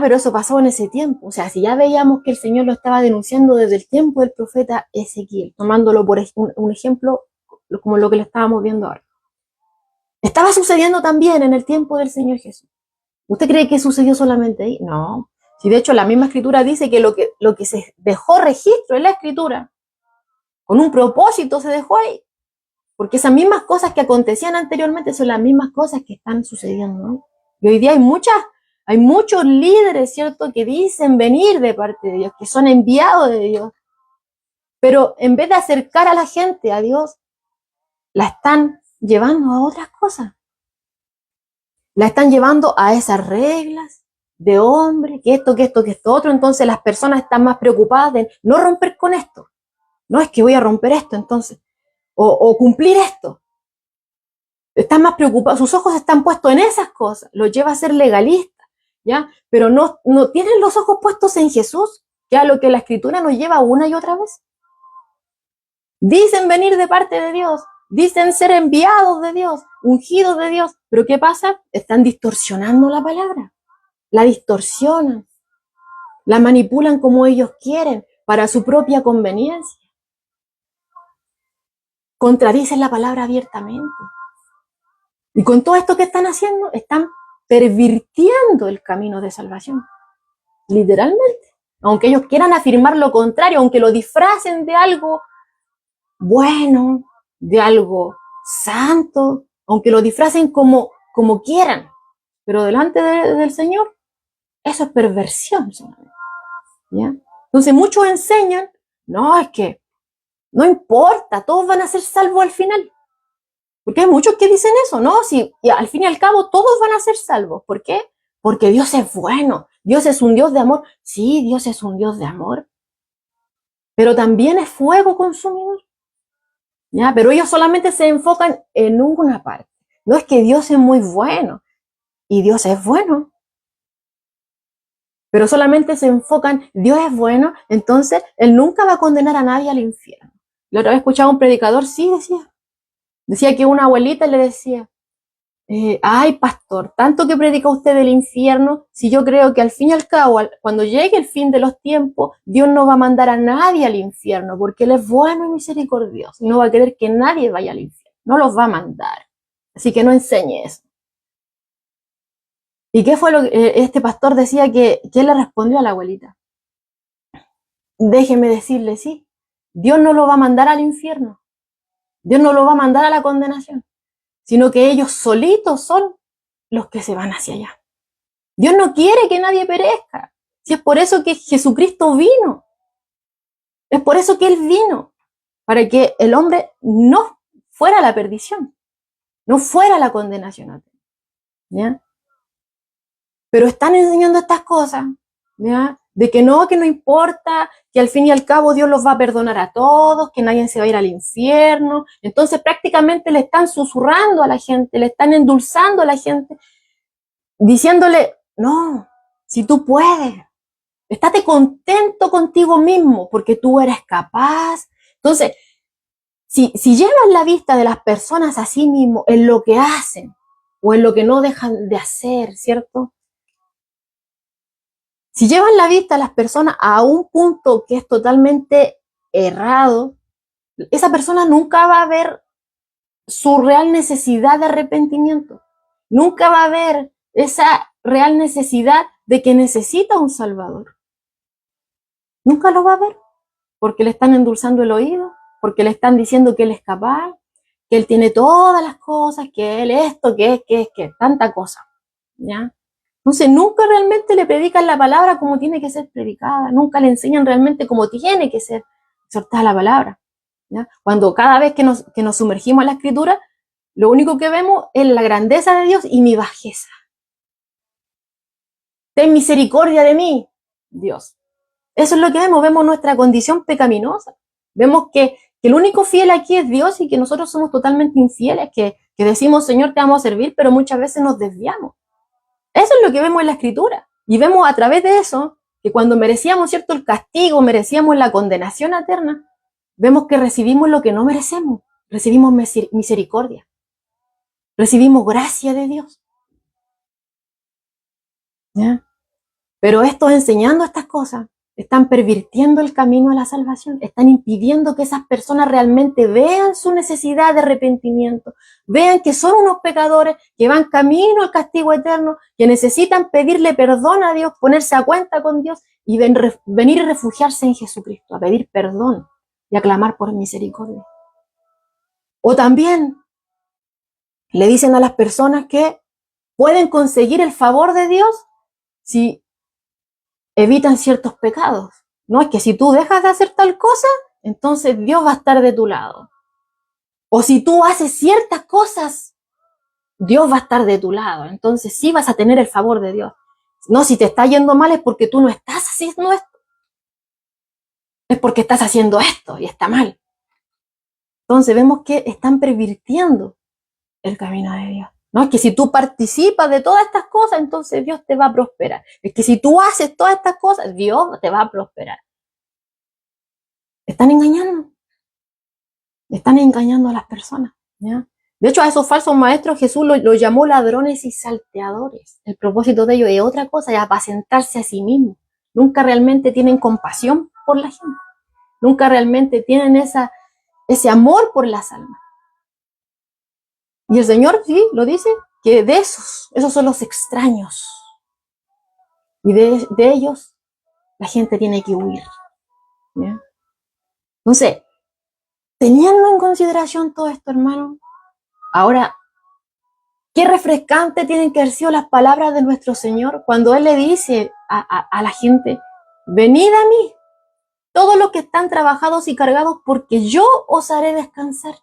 pero eso pasó en ese tiempo. O sea, si ya veíamos que el Señor lo estaba denunciando desde el tiempo del profeta Ezequiel, tomándolo por un ejemplo como lo que le estábamos viendo ahora. Estaba sucediendo también en el tiempo del Señor Jesús. ¿Usted cree que sucedió solamente ahí? No. Si de hecho la misma escritura dice que lo que se dejó registro en la escritura, con un propósito se dejó ahí. Porque esas mismas cosas que acontecían anteriormente son las mismas cosas que están sucediendo hoy. Y hoy día hay muchos líderes, ¿cierto?, que dicen venir de parte de Dios, que son enviados de Dios. Pero en vez de acercar a la gente a Dios, la están llevando a otras cosas. La están llevando a esas reglas de hombre, que esto, otro. Entonces las personas están más preocupadas de no romper con esto. No es que voy a romper esto, entonces. O cumplir esto. Están más preocupados, sus ojos están puestos en esas cosas, los lleva a ser legalistas, ¿ya? Pero no tienen los ojos puestos en Jesús, que es a lo que la Escritura nos lleva una y otra vez. Dicen venir de parte de Dios, dicen ser enviados de Dios, ungidos de Dios, pero ¿qué pasa? Están distorsionando la palabra, la distorsionan, la manipulan como ellos quieren, para su propia conveniencia. Contradicen la palabra abiertamente. Y con todo esto que están haciendo, están pervirtiendo el camino de salvación. Literalmente. Aunque ellos quieran afirmar lo contrario, aunque lo disfracen de algo bueno, de algo santo, aunque lo disfracen como quieran, pero delante del Señor, eso es perversión. ¿Ya? Entonces muchos enseñan, no, es que no importa, todos van a ser salvos al final. Porque hay muchos que dicen eso, ¿no? Si, y al fin y al cabo todos van a ser salvos. ¿Por qué? Porque Dios es bueno. Dios es un Dios de amor. Sí, Dios es un Dios de amor. Pero también es fuego consumidor. ¿Ya? Pero ellos solamente se enfocan en una parte. No es que Dios es muy bueno. Y Dios es bueno. Pero solamente se enfocan, Dios es bueno, entonces Él nunca va a condenar a nadie al infierno. La otra vez escuchaba a un predicador, sí, decía que una abuelita le decía, ay, pastor, tanto que predica usted del infierno, si yo creo que al fin y al cabo, cuando llegue el fin de los tiempos, Dios no va a mandar a nadie al infierno, porque Él es bueno y misericordioso, y no va a querer que nadie vaya al infierno, no los va a mandar. Así que no enseñe eso. ¿Y qué fue lo que este pastor decía que él le respondió a la abuelita? Déjeme decirle, sí, Dios no lo va a mandar al infierno, Dios no lo va a mandar a la condenación, sino que ellos solitos son los que se van hacia allá. Dios no quiere que nadie perezca. Si es por eso que Jesucristo vino. Es por eso que Él vino. Para que el hombre no fuera a la perdición. No fuera a la condenación. ¿Ya? Pero están enseñando estas cosas. ¿Ya? De que no importa, que al fin y al cabo Dios los va a perdonar a todos, que nadie se va a ir al infierno. Entonces prácticamente le están susurrando a la gente, le están endulzando a la gente, diciéndole, no, si tú puedes, estate contento contigo mismo porque tú eres capaz. Entonces, si llevas la vista de las personas a sí mismo en lo que hacen o en lo que no dejan de hacer, ¿cierto? Si llevas la vista a las personas a un punto que es totalmente errado, esa persona nunca va a ver su real necesidad de arrepentimiento. Nunca va a ver esa real necesidad de que necesita un Salvador. Nunca lo va a ver, porque le están endulzando el oído, porque le están diciendo que él es capaz, que él tiene todas las cosas, que él esto, que tanta cosa, ¿ya? Entonces nunca realmente le predican la palabra como tiene que ser predicada, nunca le enseñan realmente cómo tiene que ser exhortada la palabra, ¿ya? Cuando cada vez que nos sumergimos en la escritura, lo único que vemos es la grandeza de Dios y mi bajeza. Ten misericordia de mí, Dios. Eso es lo que vemos nuestra condición pecaminosa. Vemos que el único fiel aquí es Dios y que nosotros somos totalmente infieles, que decimos, Señor, te vamos a servir, pero muchas veces nos desviamos. Eso es lo que vemos en la Escritura. Y vemos a través de eso que cuando merecíamos, ¿cierto?, el castigo, merecíamos la condenación eterna, vemos que recibimos lo que no merecemos. Recibimos misericordia. Recibimos gracia de Dios. ¿Ya? Pero estos enseñando estas cosas están pervirtiendo el camino a la salvación, están impidiendo que esas personas realmente vean su necesidad de arrepentimiento, vean que son unos pecadores, que van camino al castigo eterno, que necesitan pedirle perdón a Dios, ponerse a cuenta con Dios y venir y refugiarse en Jesucristo, a pedir perdón y a clamar por misericordia. O también le dicen a las personas que pueden conseguir el favor de Dios si evitan ciertos pecados. No es que si tú dejas de hacer tal cosa, entonces Dios va a estar de tu lado. O si tú haces ciertas cosas, Dios va a estar de tu lado. Entonces sí vas a tener el favor de Dios. No, si te está yendo mal es porque tú no estás haciendo esto. Es porque estás haciendo esto y está mal. Entonces vemos que están pervirtiendo el camino de Dios. No, es que si tú participas de todas estas cosas, entonces Dios te va a prosperar. Es que si tú haces todas estas cosas, Dios te va a prosperar. Están engañando. Están engañando a las personas. ¿Ya? De hecho, a esos falsos maestros Jesús los llamó ladrones y salteadores. El propósito de ellos es otra cosa, es apacentarse a sí mismos. Nunca realmente tienen compasión por la gente. Nunca realmente tienen ese amor por las almas. Y el Señor sí lo dice, que de esos son los extraños. Y de ellos la gente tiene que huir. ¿Ya? Entonces, teniendo en consideración todo esto, hermano, ahora, qué refrescante tienen que haber sido las palabras de nuestro Señor cuando Él le dice a la gente, venid a mí, todos los que están trabajados y cargados, porque yo os haré descansar.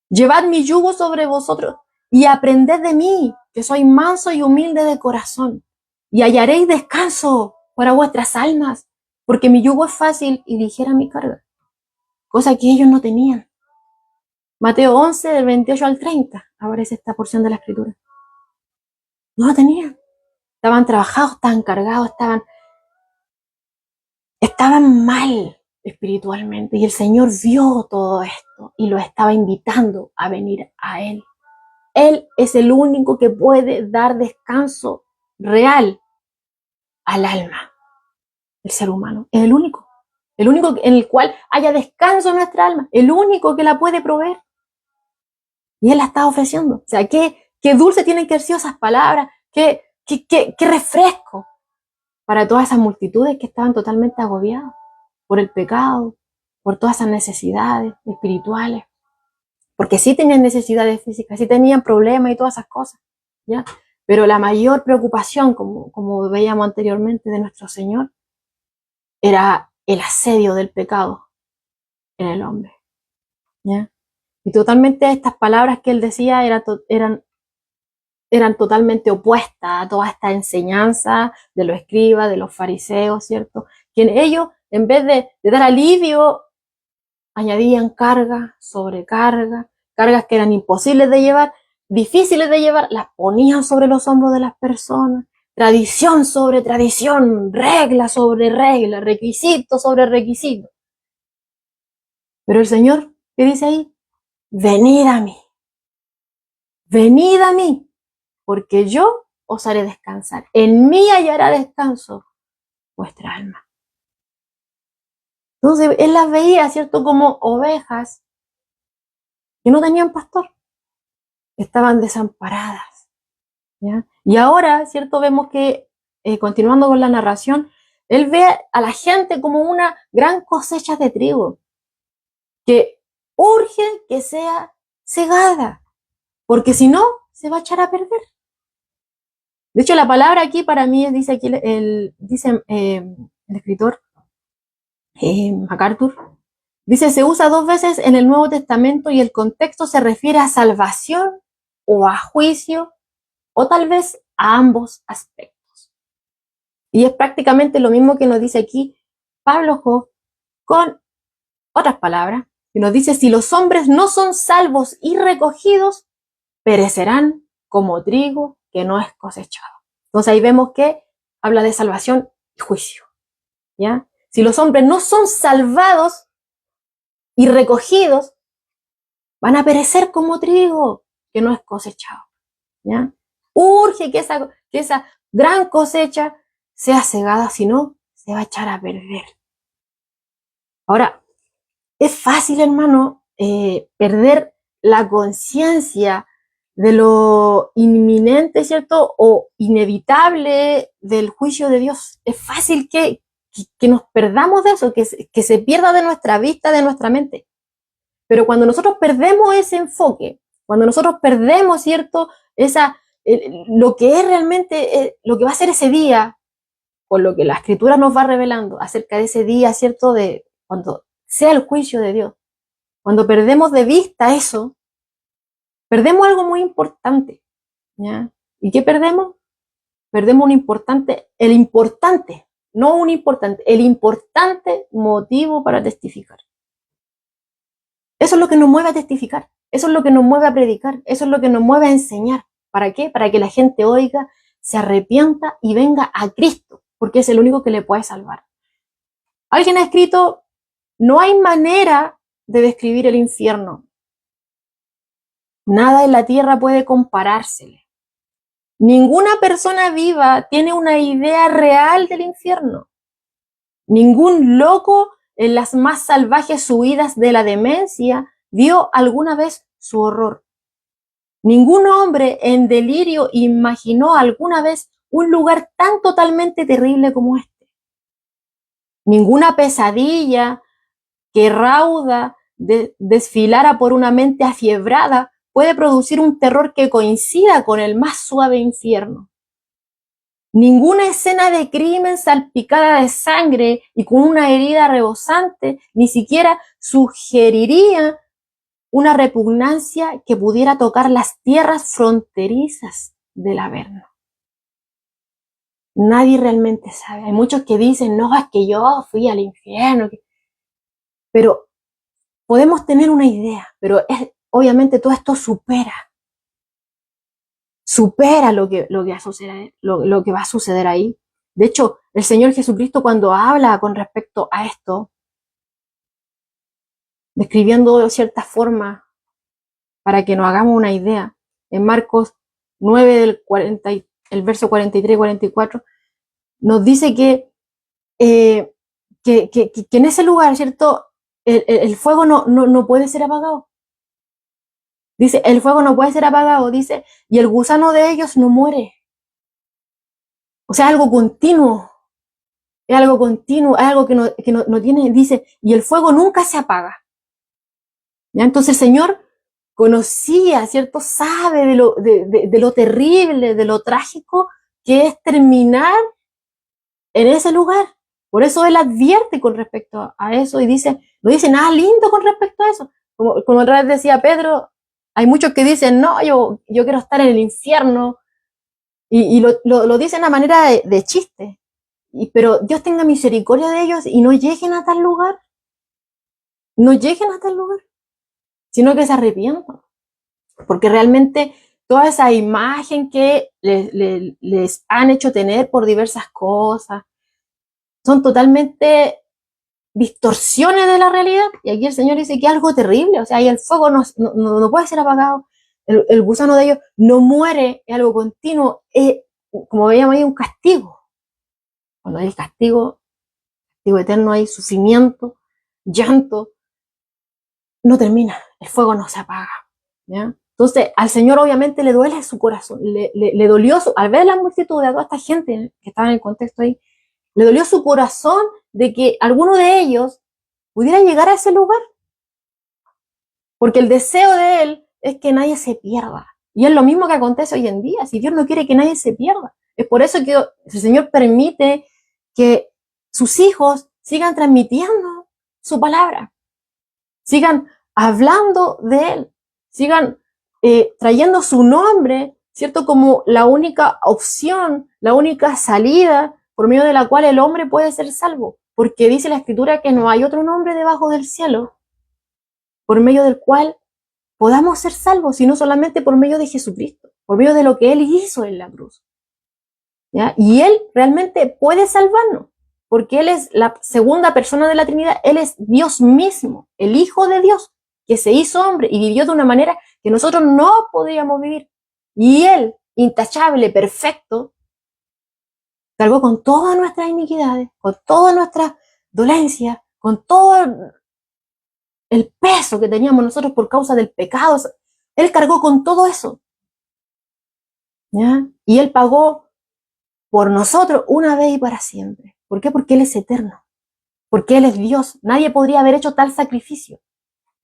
Llevad mi yugo sobre vosotros y aprended de mí, que soy manso y humilde de corazón, y hallaréis descanso para vuestras almas, porque mi yugo es fácil y ligera mi carga, cosa que ellos no tenían. Mateo 11, del 28 al 30, aparece esta porción de la escritura. No lo tenían. Estaban trabajados, estaban cargados, estaban mal espiritualmente. Y el Señor vio todo esto y los estaba invitando a venir a Él. Él es el único que puede dar descanso real al alma del ser humano. Es el único en el cual haya descanso en nuestra alma, el único que la puede proveer. Y Él la está ofreciendo. O sea, qué dulce tienen que haber sido esas palabras, qué refresco para todas esas multitudes que estaban totalmente agobiadas por el pecado, por todas esas necesidades espirituales. Porque sí tenían necesidades físicas, sí tenían problemas y todas esas cosas, ¿ya? Pero la mayor preocupación, como veíamos anteriormente de nuestro Señor, era el asedio del pecado en el hombre, ¿ya? Y totalmente estas palabras que él decía eran totalmente opuestas a toda esta enseñanza de los escribas, de los fariseos, ¿cierto? Que ellos, en vez de dar alivio, añadían carga, sobrecarga, cargas que eran imposibles de llevar, difíciles de llevar, las ponían sobre los hombros de las personas, tradición sobre tradición, regla sobre regla, requisito sobre requisito. Pero el Señor, ¿qué dice ahí? Venid a mí, porque yo os haré descansar. En mí hallará descanso vuestra alma. Entonces, él las veía, ¿cierto? Como ovejas que no tenían pastor, estaban desamparadas, ¿ya? Y ahora, ¿cierto? Vemos que, continuando con la narración, él ve a la gente como una gran cosecha de trigo, que urge que sea segada, porque si no, se va a echar a perder. De hecho, la palabra aquí para mí, dice aquí el escritor MacArthur, dice, se usa dos veces en el Nuevo Testamento y el contexto se refiere a salvación o a juicio, o tal vez a ambos aspectos. Y es prácticamente lo mismo que nos dice aquí Pablo Hoff con otras palabras, que nos dice, si los hombres no son salvos y recogidos, perecerán como trigo que no es cosechado. Entonces ahí vemos que habla de salvación y juicio, ¿ya? Si los hombres no son salvados y recogidos, van a perecer como trigo que no es cosechado, ¿ya? Urge que esa gran cosecha sea cegada, si no, se va a echar a perder. Ahora, es fácil, hermano, perder la conciencia de lo inminente, ¿cierto? O inevitable del juicio de Dios. Es fácil que nos perdamos de eso, que se pierda de nuestra vista, de nuestra mente. Pero cuando nosotros perdemos ese enfoque, cuando nosotros perdemos, ¿cierto? Lo que es realmente, lo que va a ser ese día, con lo que la Escritura nos va revelando acerca de ese día, ¿cierto? De cuando sea el juicio de Dios. Cuando perdemos de vista eso, perdemos algo muy importante, ¿ya? ¿Y qué perdemos? Perdemos el importante motivo para testificar. Eso es lo que nos mueve a testificar, eso es lo que nos mueve a predicar, eso es lo que nos mueve a enseñar. ¿Para qué? Para que la gente oiga, se arrepienta y venga a Cristo, porque es el único que le puede salvar. Alguien ha escrito, no hay manera de describir el infierno. Nada en la tierra puede comparársele. Ninguna persona viva tiene una idea real del infierno. Ningún loco en las más salvajes subidas de la demencia vio alguna vez su horror. Ningún hombre en delirio imaginó alguna vez un lugar tan totalmente terrible como este. Ninguna pesadilla que rauda desfilara por una mente afiebrada puede producir un terror que coincida con el más suave infierno. Ninguna escena de crimen salpicada de sangre y con una herida rebosante ni siquiera sugeriría una repugnancia que pudiera tocar las tierras fronterizas del Averno. Nadie realmente sabe. Hay muchos que dicen, no, es que yo fui al infierno. Pero podemos tener una idea, pero obviamente todo esto supera lo que va a suceder ahí. De hecho, el Señor Jesucristo, cuando habla con respecto a esto, describiendo de cierta forma, para que nos hagamos una idea, en Marcos 9, el verso 43 y 44, nos dice que en ese lugar, ¿cierto? El fuego no puede ser apagado. Dice, el fuego no puede ser apagado, dice, y el gusano de ellos no muere. O sea, algo continuo. Es algo continuo, es algo que no tiene, dice, y el fuego nunca se apaga. ¿Ya? Entonces el Señor conocía, ¿cierto? Sabe de lo terrible, de lo trágico que es terminar en ese lugar. Por eso Él advierte con respecto a eso y dice, no dice nada lindo con respecto a eso. Como otra vez decía Pedro, hay muchos que dicen, no, yo quiero estar en el infierno, y lo dicen a manera de chiste. Pero Dios tenga misericordia de ellos y no lleguen a tal lugar. No lleguen a tal lugar, sino que se arrepientan. Porque realmente toda esa imagen que les han hecho tener por diversas cosas son totalmente distorsiones de la realidad. Y aquí el Señor dice que es algo terrible. O sea, y el fuego no puede ser apagado. El gusano de ellos no muere, es algo continuo. Como veíamos ahí, un castigo. Cuando hay castigo eterno, hay sufrimiento, llanto, no termina, el fuego no se apaga. ¿Ya? Entonces, al Señor obviamente le duele su corazón, le dolió, al ver la multitud de toda esta gente que estaba en el contexto ahí, le dolió su corazón de que alguno de ellos pudiera llegar a ese lugar. Porque el deseo de Él es que nadie se pierda. Y es lo mismo que acontece hoy en día, si Dios no quiere que nadie se pierda. Es por eso que el Señor permite que sus hijos sigan transmitiendo su palabra, sigan hablando de Él, sigan trayendo su nombre, ¿cierto? Como la única opción, la única salida por medio de la cual el hombre puede ser salvo. Porque dice la Escritura que no hay otro nombre debajo del cielo por medio del cual podamos ser salvos, sino solamente por medio de Jesucristo, por medio de lo que Él hizo en la cruz. ¿Ya? Y Él realmente puede salvarnos, porque Él es la segunda persona de la Trinidad, Él es Dios mismo, el Hijo de Dios, que se hizo hombre y vivió de una manera que nosotros no podríamos vivir. Y Él, intachable, perfecto, cargó con todas nuestras iniquidades, con todas nuestras dolencias, con todo el peso que teníamos nosotros por causa del pecado. Él cargó con todo eso. ¿Ya? Y Él pagó por nosotros una vez y para siempre. ¿Por qué? Porque Él es eterno. Porque Él es Dios. Nadie podría haber hecho tal sacrificio.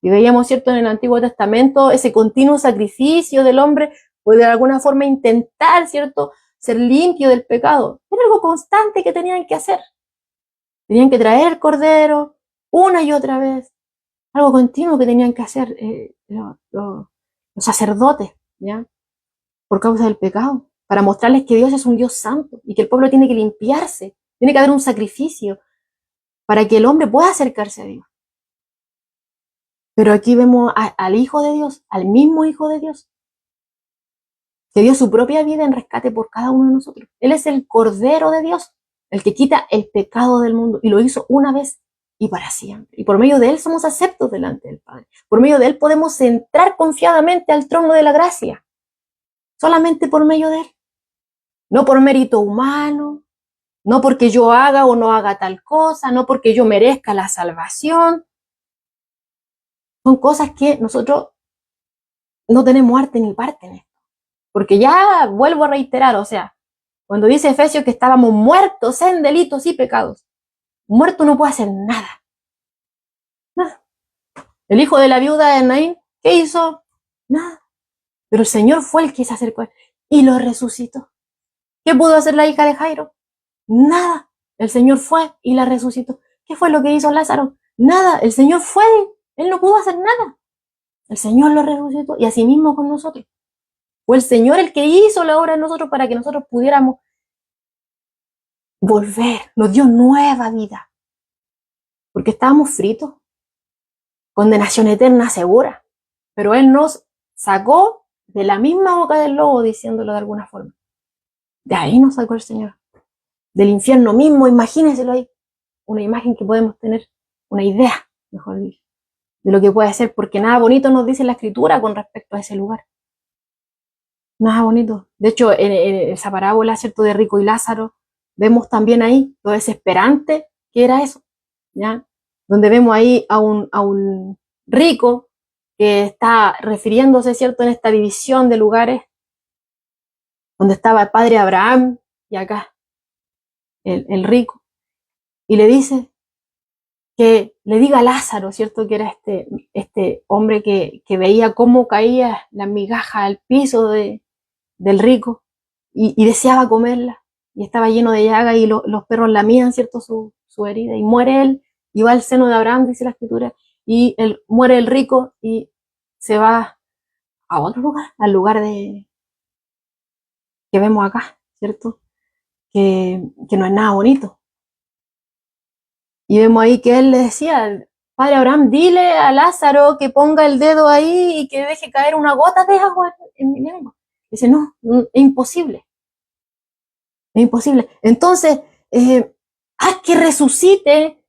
Y veíamos, ¿cierto?, en el Antiguo Testamento ese continuo sacrificio del hombre, pues de alguna forma intentar, ¿cierto?, ser limpio del pecado. Era algo constante que tenían que hacer. Tenían que traer cordero una y otra vez. Algo continuo que tenían que hacer los sacerdotes, ¿ya? Por causa del pecado, para mostrarles que Dios es un Dios santo y que el pueblo tiene que limpiarse, tiene que haber un sacrificio para que el hombre pueda acercarse a Dios. Pero aquí vemos al Hijo de Dios, al mismo Hijo de Dios, que dio su propia vida en rescate por cada uno de nosotros. Él es el Cordero de Dios, el que quita el pecado del mundo, y lo hizo una vez y para siempre. Y por medio de Él somos aceptos delante del Padre. Por medio de Él podemos entrar confiadamente al trono de la gracia. Solamente por medio de Él. No por mérito humano, no porque yo haga o no haga tal cosa, no porque yo merezca la salvación. Son cosas que nosotros no tenemos arte ni parte en esto. Porque ya vuelvo a reiterar, o sea, cuando dice Efesios que estábamos muertos en delitos y pecados, muerto no puede hacer nada. Nada. El hijo de la viuda de Naín, ¿qué hizo? Nada. Pero el Señor fue el que se acercó a él y lo resucitó. ¿Qué pudo hacer la hija de Jairo? Nada. El Señor fue y la resucitó. ¿Qué fue lo que hizo Lázaro? Nada. El Señor fue. Él no pudo hacer nada. El Señor lo resucitó y así mismo con nosotros. Fue el Señor el que hizo la obra en nosotros para que nosotros pudiéramos volver. Nos dio nueva vida. Porque estábamos fritos. Condenación eterna segura. Pero Él nos sacó de la misma boca del lobo, diciéndolo de alguna forma. De ahí nos sacó el Señor. Del infierno mismo, imagínenselo ahí. Una imagen que podemos tener, una idea, mejor dicho, de lo que puede ser, porque nada bonito nos dice la Escritura con respecto a ese lugar. Nada bonito. De hecho, en esa parábola, ¿cierto?, de Rico y Lázaro, vemos también ahí lo desesperante que era eso, ¿ya? Donde vemos ahí a un rico que está refiriéndose, ¿cierto?, en esta división de lugares, donde estaba el padre Abraham y acá el rico, y le dice que le diga a Lázaro, ¿cierto?, que era este hombre que veía cómo caía la migaja al piso del rico y deseaba comerla, y estaba lleno de llaga y los perros lamían, ¿cierto?, su herida, y muere él, y va al seno de Abraham, dice la Escritura, y muere el rico y se va a otro lugar, al lugar que vemos acá, ¿cierto?, que no es nada bonito. Y vemos ahí que él le decía, padre Abraham, dile a Lázaro que ponga el dedo ahí y que deje caer una gota de agua en mi lengua. Dice, no, es imposible. Es imposible. Entonces, haz que resucite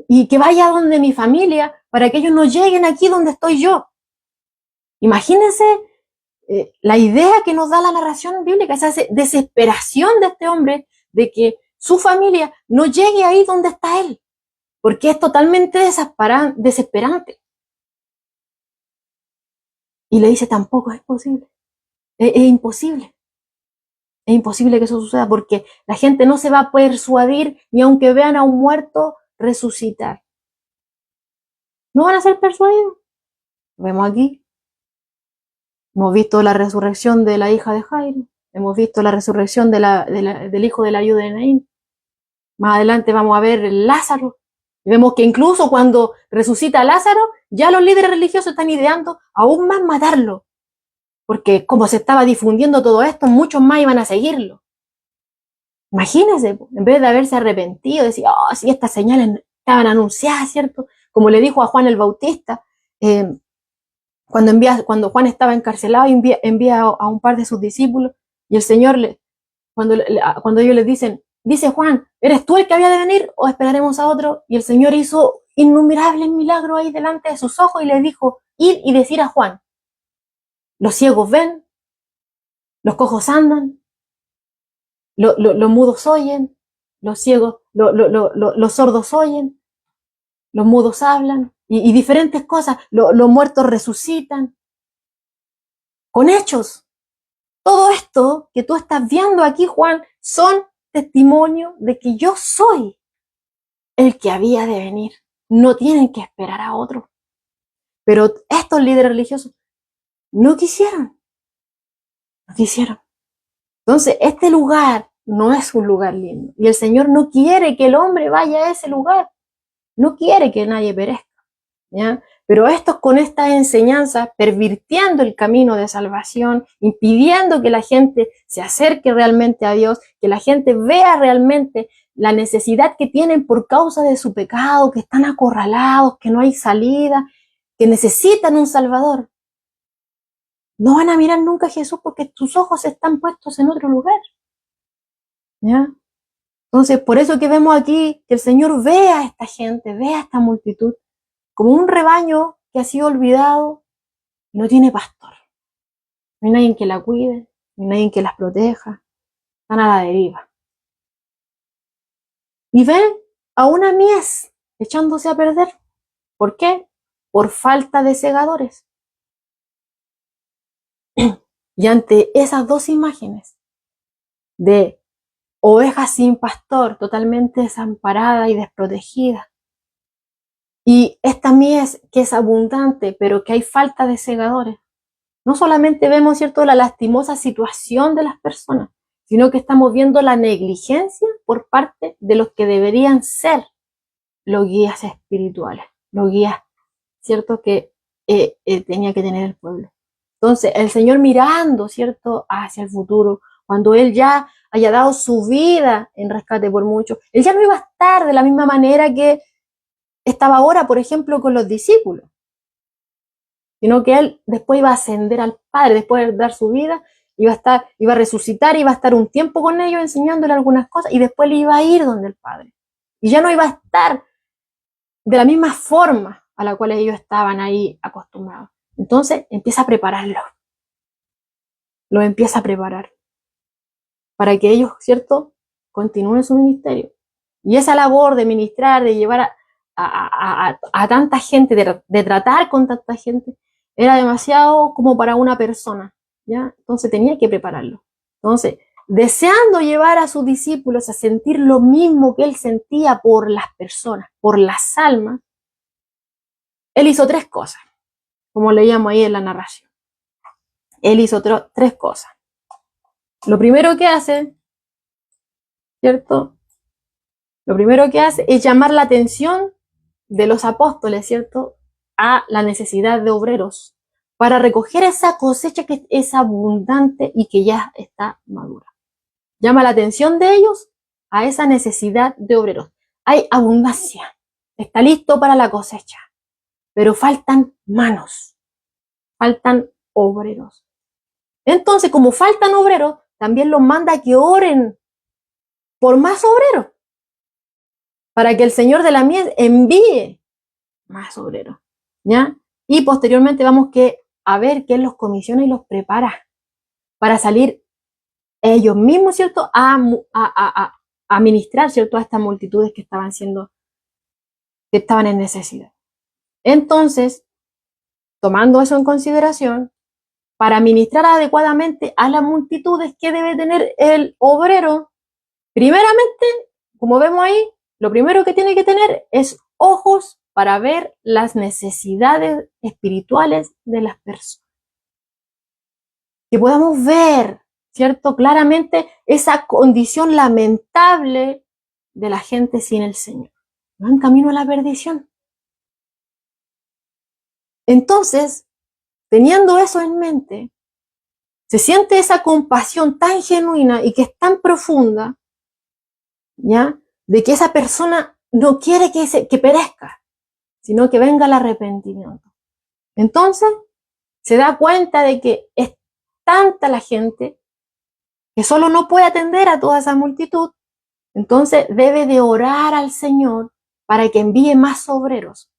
y que vaya donde mi familia para que ellos no lleguen aquí donde estoy yo. Imagínense la idea que nos da la narración bíblica, esa desesperación de este hombre de que su familia no llegue ahí donde está él, porque es totalmente desesperante. Y le dice, tampoco es posible. Es imposible. Es imposible que eso suceda porque la gente no se va a persuadir ni aunque vean a un muerto resucitar. No van a ser persuadidos. Lo vemos aquí. Hemos visto la resurrección de la hija de Jairo. Hemos visto la resurrección del hijo de la viuda de Naín. Más adelante vamos a ver Lázaro. Y vemos que incluso cuando resucita Lázaro, ya los líderes religiosos están ideando aún más matarlo. Porque como se estaba difundiendo todo esto, muchos más iban a seguirlo. Imagínense, en vez de haberse arrepentido, decir, oh, sí, estas señales estaban anunciadas, ¿cierto? Como le dijo a Juan el Bautista, cuando Juan estaba encarcelado, envía a un par de sus discípulos, y el Señor, cuando ellos les dicen, dice Juan, ¿eres tú el que había de venir o esperaremos a otro? Y el Señor hizo innumerables milagros ahí delante de sus ojos y les dijo, ir y decir a Juan, los ciegos ven, los cojos andan, los mudos oyen, los ciegos, los sordos oyen, los mudos hablan, y diferentes cosas, los muertos resucitan, con hechos. Todo esto que tú estás viendo aquí, Juan, son testimonio de que yo soy el que había de venir. No tienen que esperar a otro. Pero estos líderes religiosos no quisieron. No quisieron. Entonces, este lugar no es un lugar lindo. Y el Señor no quiere que el hombre vaya a ese lugar. No quiere que nadie perezca. ¿Ya? Pero estos con estas enseñanzas, pervirtiendo el camino de salvación, impidiendo que la gente se acerque realmente a Dios, que la gente vea realmente la necesidad que tienen por causa de su pecado, que están acorralados, que no hay salida, que necesitan un Salvador. No van a mirar nunca a Jesús porque sus ojos están puestos en otro lugar. ¿Ya? Entonces, por eso que vemos aquí que el Señor ve a esta gente, ve a esta multitud, como un rebaño que ha sido olvidado y no tiene pastor. No hay nadie que la cuide, no hay nadie que las proteja, están a la deriva. Y ven a una mies echándose a perder. ¿Por qué? Por falta de segadores. Y ante esas dos imágenes de ovejas sin pastor, totalmente desamparada y desprotegida, y esta mies que es abundante, pero que hay falta de segadores, no solamente vemos, ¿cierto?, la lastimosa situación de las personas, sino que estamos viendo la negligencia por parte de los que deberían ser los guías espirituales, los guías, ¿cierto?, que tenía que tener el pueblo. Entonces, el Señor mirando, ¿cierto?, hacia el futuro, cuando Él ya haya dado su vida en rescate por muchos, Él ya no iba a estar de la misma manera que estaba ahora, por ejemplo, con los discípulos, sino que Él después iba a ascender al Padre, después de dar su vida, iba a resucitar, iba a estar un tiempo con ellos enseñándole algunas cosas y después le iba a ir donde el Padre. Y ya no iba a estar de la misma forma a la cual ellos estaban ahí acostumbrados. Entonces empieza a prepararlos. Los empieza a preparar para que ellos, ¿cierto?, continúen su ministerio. Y esa labor de ministrar, de llevar a tanta gente, de tratar con tanta gente, era demasiado como para una persona, ¿ya? Entonces tenía que prepararlo. Entonces, deseando llevar a sus discípulos a sentir lo mismo que él sentía por las personas, por las almas, él hizo 3 cosas, como leíamos ahí en la narración. Él hizo 3 cosas. Lo primero que hace, ¿cierto? Lo primero que hace es llamar la atención de los apóstoles, ¿cierto?, a la necesidad de obreros para recoger esa cosecha que es abundante y que ya está madura. Llama la atención de ellos a esa necesidad de obreros. Hay abundancia, está listo para la cosecha, pero faltan manos, faltan obreros. Entonces, como faltan obreros, también los manda a que oren por más obreros, para que el Señor de la mies envíe más obreros, ¿ya? Y posteriormente vamos a ver que Él los comisiona y los prepara para salir ellos mismos, ¿cierto?, a ministrar, ¿cierto?, a estas multitudes que estaban en necesidad. Entonces, tomando eso en consideración, para ministrar adecuadamente a las multitudes que debe tener el obrero, primeramente, como vemos ahí, lo primero que tiene que tener es ojos para ver las necesidades espirituales de las personas. Que podamos ver, ¿cierto?, claramente esa condición lamentable de la gente sin el Señor. Van camino a la perdición. Entonces, teniendo eso en mente, se siente esa compasión tan genuina y que es tan profunda, ¿ya?, de que esa persona no quiere que perezca, sino que venga el arrepentimiento. Entonces, se da cuenta de que es tanta la gente que solo no puede atender a toda esa multitud, entonces debe de orar al Señor para que envíe más obreros.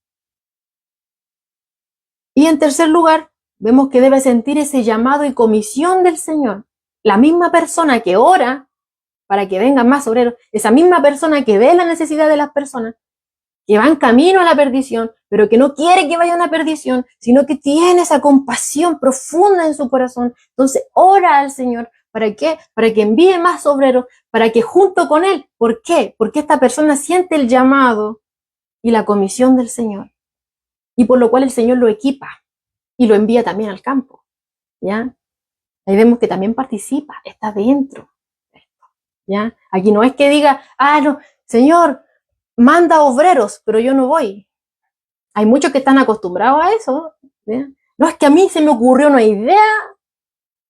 Y en tercer lugar, vemos que debe sentir ese llamado y comisión del Señor. La misma persona que ora para que vengan más obreros, esa misma persona que ve la necesidad de las personas, que van camino a la perdición, pero que no quiere que vayan a la perdición, sino que tiene esa compasión profunda en su corazón. Entonces ora al Señor. ¿Para qué? Para que envíe más obreros, para que junto con Él, ¿por qué? Porque esta persona siente el llamado y la comisión del Señor, y por lo cual el Señor lo equipa y lo envía también al campo, ¿ya? Ahí vemos que también participa, está dentro, ¿ya? Aquí no es que diga, no, Señor, manda obreros, pero yo no voy. Hay muchos que están acostumbrados a eso, ¿ya? No, es que a mí se me ocurrió una idea,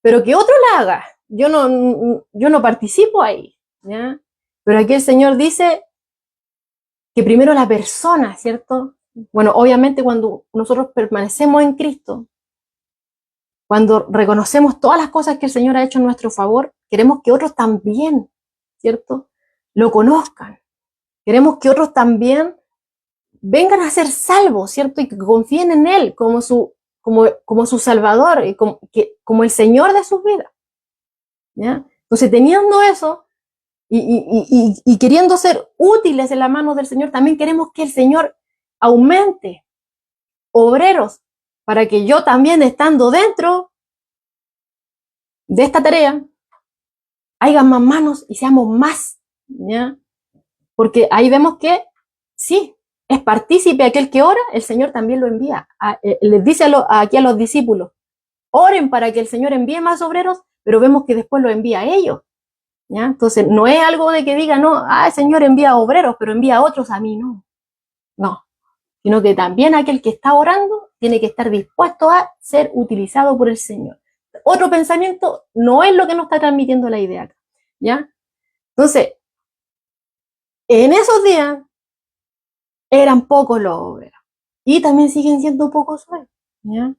pero que otro la haga. Yo no participo ahí, ¿ya? Pero aquí el Señor dice que primero la persona, ¿cierto? Bueno, obviamente cuando nosotros permanecemos en Cristo, cuando reconocemos todas las cosas que el Señor ha hecho en nuestro favor, queremos que otros también, ¿cierto?, lo conozcan. Queremos que otros también vengan a ser salvos, ¿cierto? Y que confíen en Él como su Salvador y como el Señor de sus vidas, ¿ya? Entonces, teniendo eso y queriendo ser útiles en la mano del Señor, también queremos que el Señor aumente obreros para que yo también, estando dentro de esta tarea, haya más manos y seamos más, ¿ya? Porque ahí vemos que sí, es partícipe aquel que ora, el Señor también lo envía. Les dice aquí a los discípulos, oren para que el Señor envíe más obreros, pero vemos que después lo envía a ellos, ¿ya? Entonces no es algo de que diga, no, el Señor envía obreros, pero envía a otros, a mí no. No, sino que también aquel que está orando, tiene que estar dispuesto a ser utilizado por el Señor. Otro pensamiento no es lo que nos está transmitiendo la idea acá, ¿ya? Entonces, en esos días eran pocos los obreros y también siguen siendo pocos hoy, ¿ya?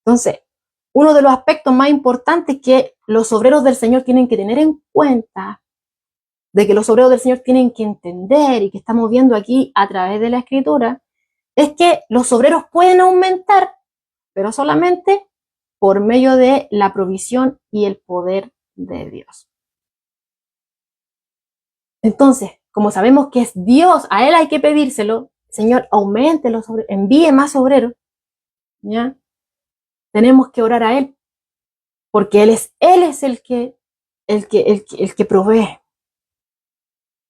Entonces, uno de los aspectos más importantes que los obreros del Señor tienen que tener en cuenta, de que los obreros del Señor tienen que entender y que estamos viendo aquí a través de la Escritura, es que los obreros pueden aumentar, pero solamente por medio de la provisión y el poder de Dios. Entonces, como sabemos que es Dios, a Él hay que pedírselo, Señor, aumente los obreros, envíe más obreros, ¿ya? Tenemos que orar a Él, porque Él es el que provee.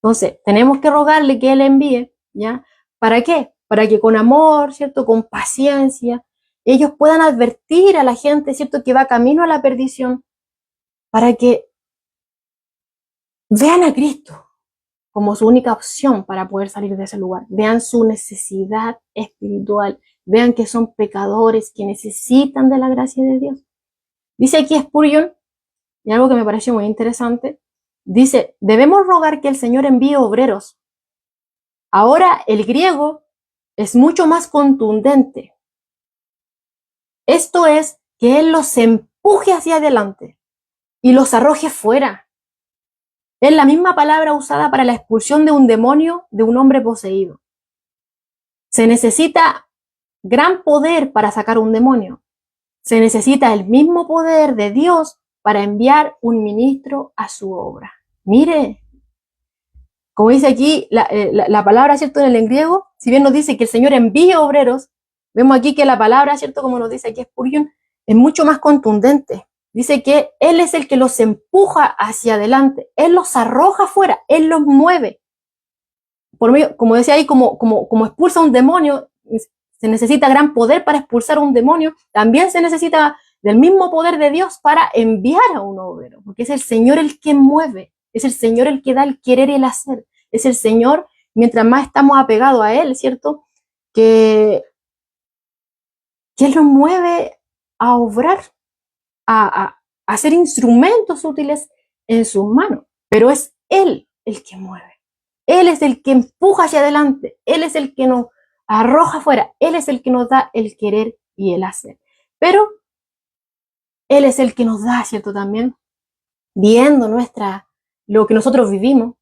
Entonces, tenemos que rogarle que Él envíe, ¿ya? ¿Para qué? Para que con amor, ¿cierto? Con paciencia, ellos puedan advertir a la gente, ¿cierto? Que va camino a la perdición, para que vean a Cristo como su única opción para poder salir de ese lugar. Vean su necesidad espiritual, vean que son pecadores, que necesitan de la gracia de Dios. Dice aquí Spurgeon, y algo que me pareció muy interesante, dice, debemos rogar que el Señor envíe obreros. Ahora el griego es mucho más contundente. Esto es, que Él los empuje hacia adelante y los arroje fuera. Es la misma palabra usada para la expulsión de un demonio de un hombre poseído. Se necesita gran poder para sacar un demonio. Se necesita el mismo poder de Dios para enviar un ministro a su obra. Mire, como dice aquí la palabra, ¿cierto? En el griego, si bien nos dice que el Señor envíe obreros, vemos aquí que la palabra, ¿cierto? Como nos dice aquí Spurgeon, es mucho más contundente. Dice que Él es el que los empuja hacia adelante, Él los arroja afuera, Él los mueve. Por medio, como decía ahí, como expulsa un demonio, se necesita gran poder para expulsar un demonio, también se necesita del mismo poder de Dios para enviar a un obrero, porque es el Señor el que mueve, es el Señor el que da el querer y el hacer, es el Señor, mientras más estamos apegados a Él, ¿cierto? Que Él nos mueve a obrar, a ser instrumentos útiles en sus manos, pero es Él el que mueve. Él es el que empuja hacia adelante, Él es el que nos arroja afuera, Él es el que nos da el querer y el hacer. Pero Él es el que nos da, ¿cierto? También, viendo lo que nosotros vivimos,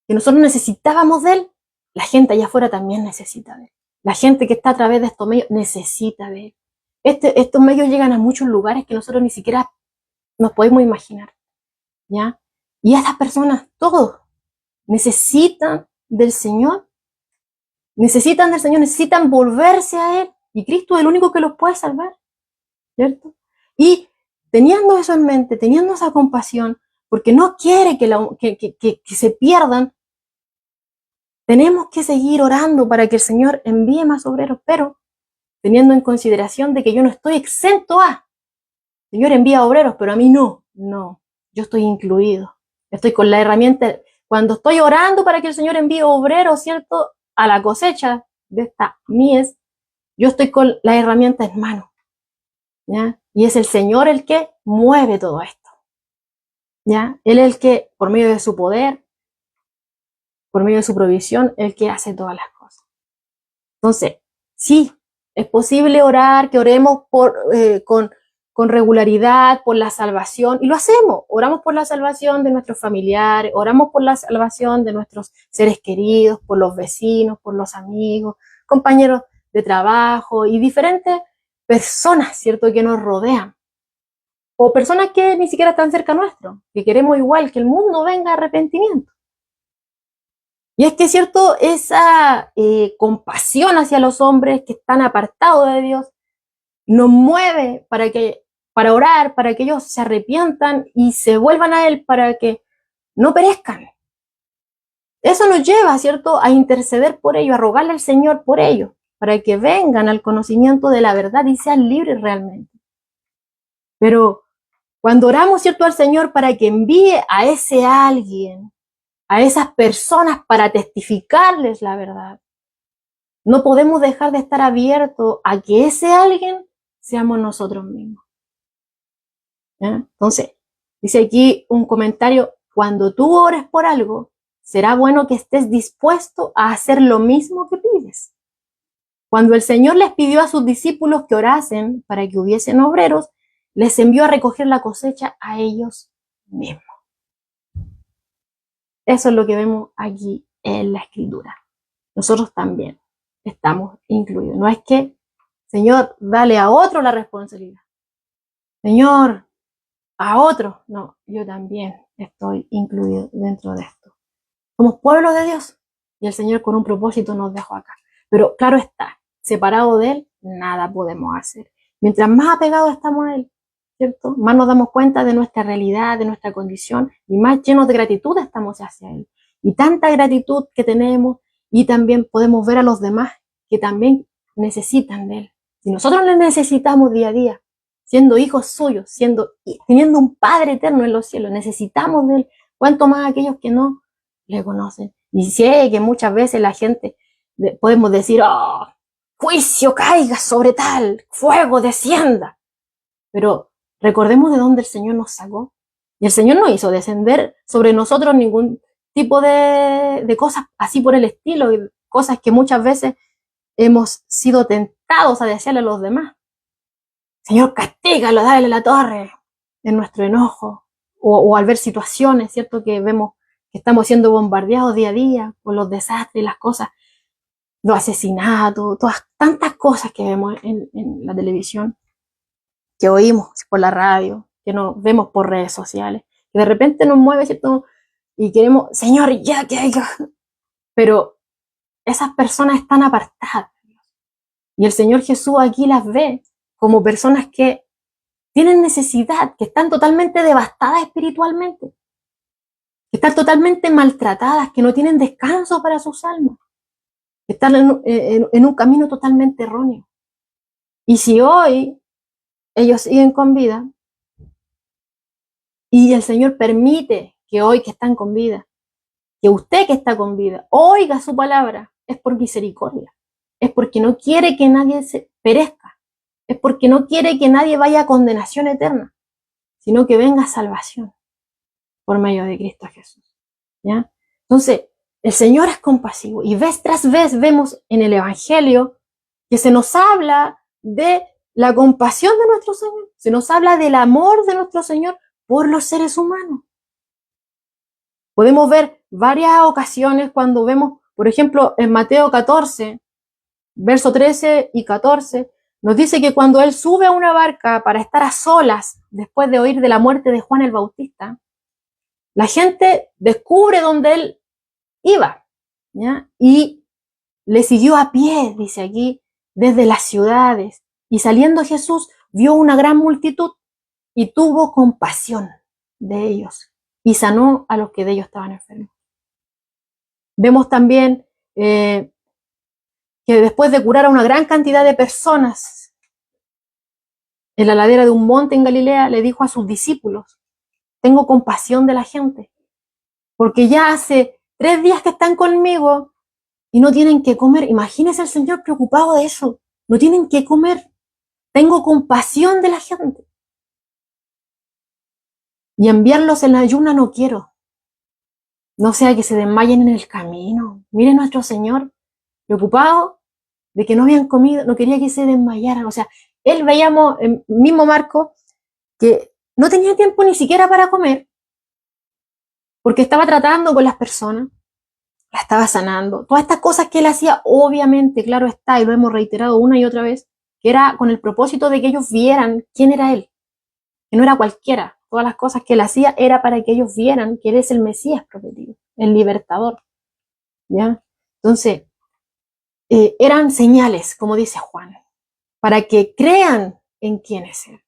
que nosotros necesitábamos de Él, la gente allá afuera también necesita de Él. La gente que está a través de estos medios necesita de Él. Estos medios llegan a muchos lugares que nosotros ni siquiera nos podemos imaginar, ¿ya? Y esas personas, todos, necesitan del Señor, necesitan volverse a Él, y Cristo es el único que los puede salvar, ¿cierto? Y teniendo eso en mente, teniendo esa compasión, porque no quiere que se pierdan, tenemos que seguir orando para que el Señor envíe más obreros, pero teniendo en consideración de que yo no estoy exento a, el Señor envía obreros, pero a mí no, yo estoy incluido, estoy con la herramienta. Cuando estoy orando para que el Señor envíe obreros, ¿cierto? A la cosecha de esta mies, yo estoy con la herramienta en mano, ¿ya? Y es el Señor el que mueve todo esto, ¿ya? Él es el que, por medio de su poder, por medio de su provisión, el que hace todas las cosas. Entonces, sí, es posible orar, que oremos con regularidad por la salvación, y lo hacemos, oramos por la salvación de nuestros familiares, oramos por la salvación de nuestros seres queridos, por los vecinos, por los amigos, compañeros de trabajo y diferentes personas, ¿cierto?, que nos rodean, o personas que ni siquiera están cerca nuestro, que queremos igual que el mundo venga a arrepentimiento. Y es que, ¿cierto?, esa compasión hacia los hombres que están apartados de Dios nos mueve para orar, para que ellos se arrepientan y se vuelvan a Él, para que no perezcan. Eso nos lleva, ¿cierto?, a interceder por ellos, a rogarle al Señor por ellos, para que vengan al conocimiento de la verdad y sean libres realmente. Pero cuando oramos, ¿cierto?, al Señor para que envíe a ese alguien, a esas personas para testificarles la verdad, no podemos dejar de estar abiertos a que ese alguien seamos nosotros mismos. ¿Ya? Entonces, dice aquí un comentario, cuando tú ores por algo, será bueno que estés dispuesto a hacer lo mismo que pides. Cuando el Señor les pidió a sus discípulos que orasen para que hubiesen obreros, les envió a recoger la cosecha a ellos mismos. Eso es lo que vemos aquí en la Escritura. Nosotros también estamos incluidos. No es que, Señor, dale a otro la responsabilidad. Señor, a otro. No, yo también estoy incluido dentro de esto. Somos pueblo de Dios y el Señor con un propósito nos dejó acá. Pero claro está, separado de Él, nada podemos hacer. Mientras más apegados estamos a Él, ¿cierto? Más nos damos cuenta de nuestra realidad, de nuestra condición, y más llenos de gratitud estamos hacia Él. Y tanta gratitud que tenemos, y también podemos ver a los demás que también necesitan de Él. Si nosotros le necesitamos día a día, siendo hijos suyos, teniendo un Padre eterno en los cielos, necesitamos de Él, cuanto más aquellos que no le conocen. Y sé que muchas veces la gente, podemos decir, oh, juicio caiga sobre tal, fuego descienda. Pero recordemos de dónde el Señor nos sacó. Y el Señor no hizo descender sobre nosotros ningún tipo de cosas así por el estilo, cosas que muchas veces hemos sido tentados a desearle a los demás. Señor, castígalo, dale la torre en nuestro enojo, o al ver situaciones, ¿cierto? Que vemos que estamos siendo bombardeados día a día por los desastres y las cosas, los asesinatos, todas tantas cosas que vemos en la televisión, que oímos por la radio, que nos vemos por redes sociales, que de repente nos mueve, ¿cierto? Y queremos, Señor, ya que haya. Pero esas personas están apartadas. Y el Señor Jesús aquí las ve como personas que tienen necesidad, que están totalmente devastadas espiritualmente, que están totalmente maltratadas, que no tienen descanso para sus almas, que están en un camino totalmente erróneo. Y si hoy ellos siguen con vida, y el Señor permite que hoy que están con vida, que usted que está con vida, oiga su palabra, es por misericordia, es porque no quiere que nadie se perezca, es porque no quiere que nadie vaya a condenación eterna, sino que venga salvación por medio de Cristo Jesús. ¿Ya? Entonces, el Señor es compasivo y vez tras vez vemos en el Evangelio que se nos habla de la compasión de nuestro Señor, se nos habla del amor de nuestro Señor por los seres humanos. Podemos ver varias ocasiones cuando vemos, por ejemplo, en Mateo 14, verso 13 y 14, nos dice que cuando Él sube a una barca para estar a solas después de oír de la muerte de Juan el Bautista, la gente descubre dónde Él iba, ¿ya? Y le siguió a pie, dice aquí, desde las ciudades. Y saliendo Jesús, vio una gran multitud y tuvo compasión de ellos y sanó a los que de ellos estaban enfermos. Vemos también que después de curar a una gran cantidad de personas en la ladera de un monte en Galilea, le dijo a sus discípulos, tengo compasión de la gente, porque ya hace 3 días que están conmigo y no tienen que comer. Imagínense al Señor preocupado de eso, no tienen que comer. Tengo compasión de la gente. Y enviarlos en ayuna no quiero. No sea que se desmayen en el camino. Miren nuestro Señor, preocupado de que no habían comido, no quería que se desmayaran. O sea, Él veíamos, el mismo Marco, que no tenía tiempo ni siquiera para comer, porque estaba tratando con las personas, la estaba sanando. Todas estas cosas que Él hacía, obviamente, claro está, y lo hemos reiterado una y otra vez, que era con el propósito de que ellos vieran quién era Él, que no era cualquiera. Todas las cosas que Él hacía era para que ellos vieran que Él es el Mesías prometido, el libertador. ¿Ya? Entonces, eran señales, como dice Juan, para que crean en quién es Él.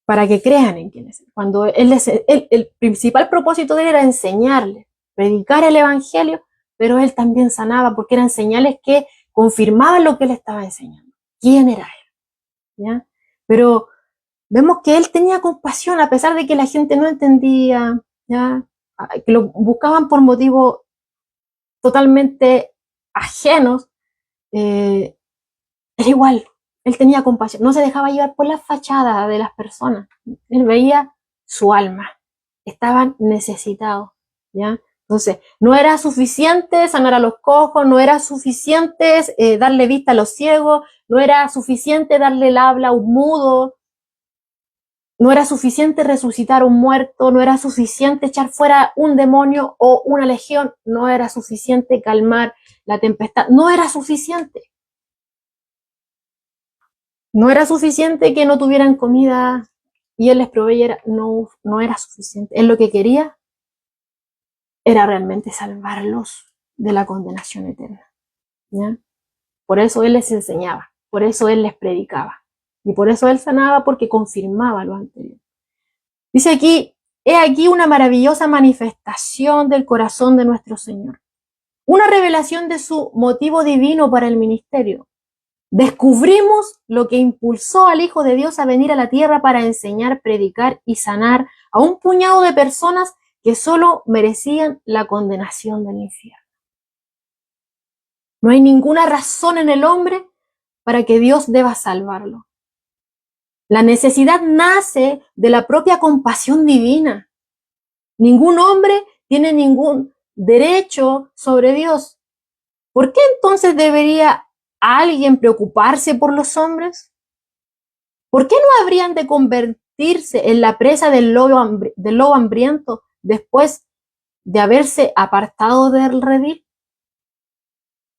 Para que crean en quién es Él. Cuando el principal propósito de Él era enseñarles, predicar el Evangelio, pero Él también sanaba porque eran señales que confirmaban lo que Él estaba enseñando. ¿Quién era Él? ¿Ya? Pero vemos que Él tenía compasión a pesar de que la gente no entendía, ¿ya? Que lo buscaban por motivos totalmente ajenos. era igual. Él tenía compasión, no se dejaba llevar por la fachada de las personas. Él veía su alma. Estaban necesitados, ¿ya? Entonces, no era suficiente sanar a los cojos, no era suficiente darle vista a los ciegos, no era suficiente darle el habla a un mudo, no era suficiente resucitar a un muerto, no era suficiente echar fuera un demonio o una legión, no era suficiente calmar la tempestad, no era suficiente. No era suficiente que no tuvieran comida y él les proveyera, no era suficiente. Él lo que quería era realmente salvarlos de la condenación eterna, ¿ya? Por eso él les enseñaba, por eso él les predicaba y por eso él sanaba, porque confirmaba lo anterior. Dice aquí, he aquí una maravillosa manifestación del corazón de nuestro Señor, una revelación de su motivo divino para el ministerio. Descubrimos lo que impulsó al Hijo de Dios a venir a la tierra para enseñar, predicar y sanar a un puñado de personas que solo merecían la condenación del infierno. No hay ninguna razón en el hombre para que Dios deba salvarlo. La necesidad nace de la propia compasión divina. Ningún hombre tiene ningún derecho sobre Dios. ¿Por qué entonces debería alguien preocuparse por los hombres? ¿Por qué no habrían de convertirse en la presa del lobo hambriento después de haberse apartado del redil?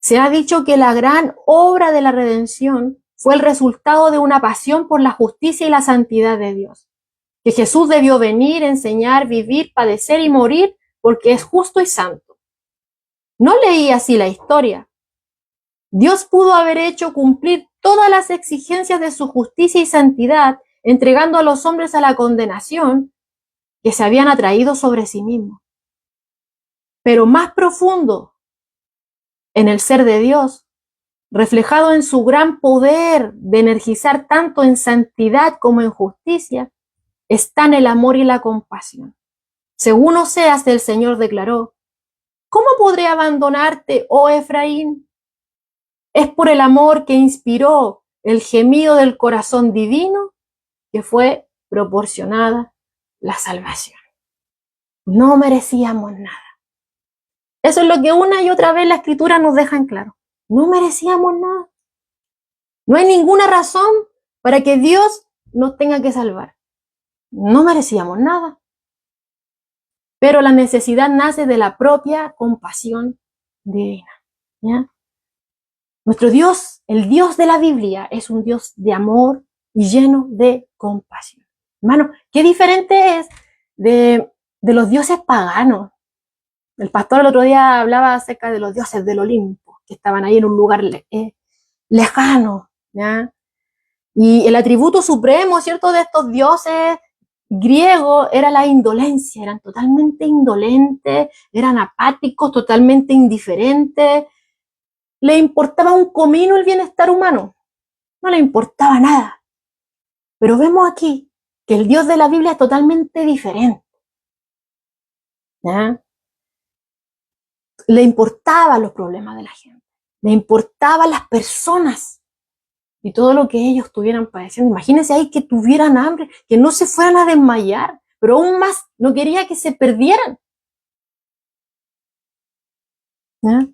Se ha dicho que la gran obra de la redención fue el resultado de una pasión por la justicia y la santidad de Dios. Que Jesús debió venir, enseñar, vivir, padecer y morir porque es justo y santo. No leí así la historia. Dios pudo haber hecho cumplir todas las exigencias de su justicia y santidad, entregando a los hombres a la condenación que se habían atraído sobre sí mismos. Pero más profundo en el ser de Dios, reflejado en su gran poder de energizar tanto en santidad como en justicia, están el amor y la compasión. Según Oseas, el Señor declaró: ¿cómo podré abandonarte, oh Efraín? Es por el amor que inspiró el gemido del corazón divino que fue proporcionada la salvación. No merecíamos nada. Eso es lo que una y otra vez la Escritura nos deja en claro. No merecíamos nada. No hay ninguna razón para que Dios nos tenga que salvar. No merecíamos nada. Pero la necesidad nace de la propia compasión divina, ¿ya? Nuestro Dios, el Dios de la Biblia, es un Dios de amor y lleno de compasión. Hermano, qué diferente es de los dioses paganos. El pastor el otro día hablaba acerca de los dioses del Olimpo, que estaban ahí en un lugar lejano, ¿ya? Y el atributo supremo, ¿cierto?, de estos dioses griegos era la indolencia. Eran totalmente indolentes, eran apáticos, totalmente indiferentes. Le importaba un comino el bienestar humano, no le importaba nada. Pero vemos aquí que el Dios de la Biblia es totalmente diferente, ¿ya? Le importaban los problemas de la gente, le importaban las personas y todo lo que ellos estuvieran padeciendo. Imagínense ahí que tuvieran hambre, que no se fueran a desmayar, pero aún más no quería que se perdieran, ¿ya?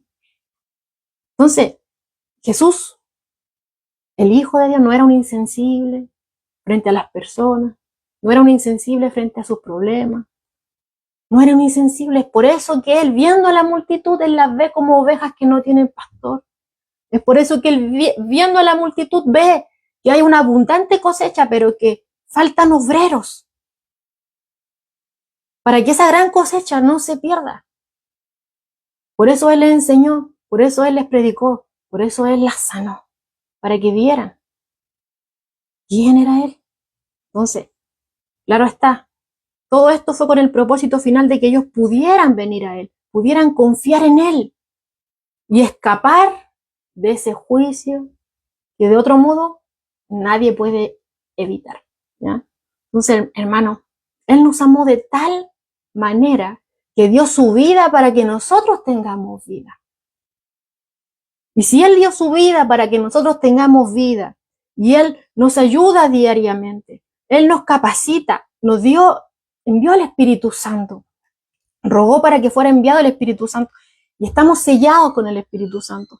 Entonces, Jesús, el Hijo de Dios, no era un insensible frente a las personas, no era un insensible frente a sus problemas, no era un insensible. Es por eso que Él, viendo a la multitud, Él las ve como ovejas que no tienen pastor. Es por eso que Él, viendo a la multitud, ve que hay una abundante cosecha, pero que faltan obreros para que esa gran cosecha no se pierda. Por eso Él les enseñó, por eso Él les predicó, por eso Él las sanó, para que vieran quién era Él. Entonces, claro está, todo esto fue con el propósito final de que ellos pudieran venir a Él, pudieran confiar en Él y escapar de ese juicio que de otro modo nadie puede evitar, ¿ya? Entonces, hermano, Él nos amó de tal manera que dio su vida para que nosotros tengamos vida. Y si Él dio su vida para que nosotros tengamos vida, y Él nos ayuda diariamente, Él nos capacita, envió al Espíritu Santo, rogó para que fuera enviado el Espíritu Santo, y estamos sellados con el Espíritu Santo.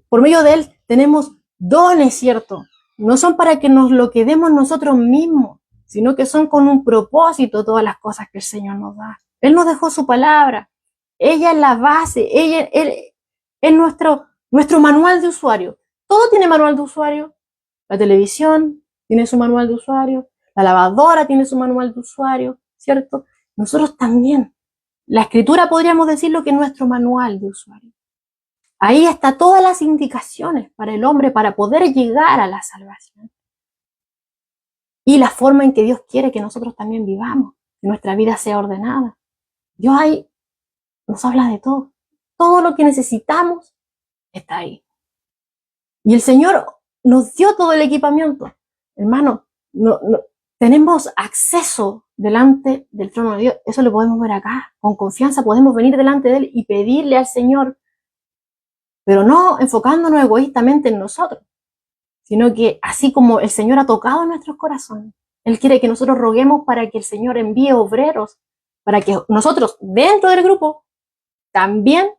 Por medio de Él tenemos dones, ¿cierto? No son para que nos lo quedemos nosotros mismos, sino que son con un propósito todas las cosas que el Señor nos da. Él nos dejó su palabra, ella es la base, Él es nuestro manual de usuario. Todo tiene manual de usuario. La televisión tiene su manual de usuario, la lavadora tiene su manual de usuario, ¿cierto? Nosotros también. La escritura podríamos decirlo que es nuestro manual de usuario. Ahí está todas las indicaciones para el hombre para poder llegar a la salvación. Y la forma en que Dios quiere que nosotros también vivamos, que nuestra vida sea ordenada. Dios ahí nos habla de todo. Todo lo que necesitamos está ahí. Y el Señor nos dio todo el equipamiento. Hermano, tenemos acceso delante del trono de Dios. Eso lo podemos ver acá. Con confianza podemos venir delante de Él y pedirle al Señor, pero no enfocándonos egoístamente en nosotros, sino que así como el Señor ha tocado nuestros corazones, Él quiere que nosotros roguemos para que el Señor envíe obreros, para que nosotros dentro del grupo también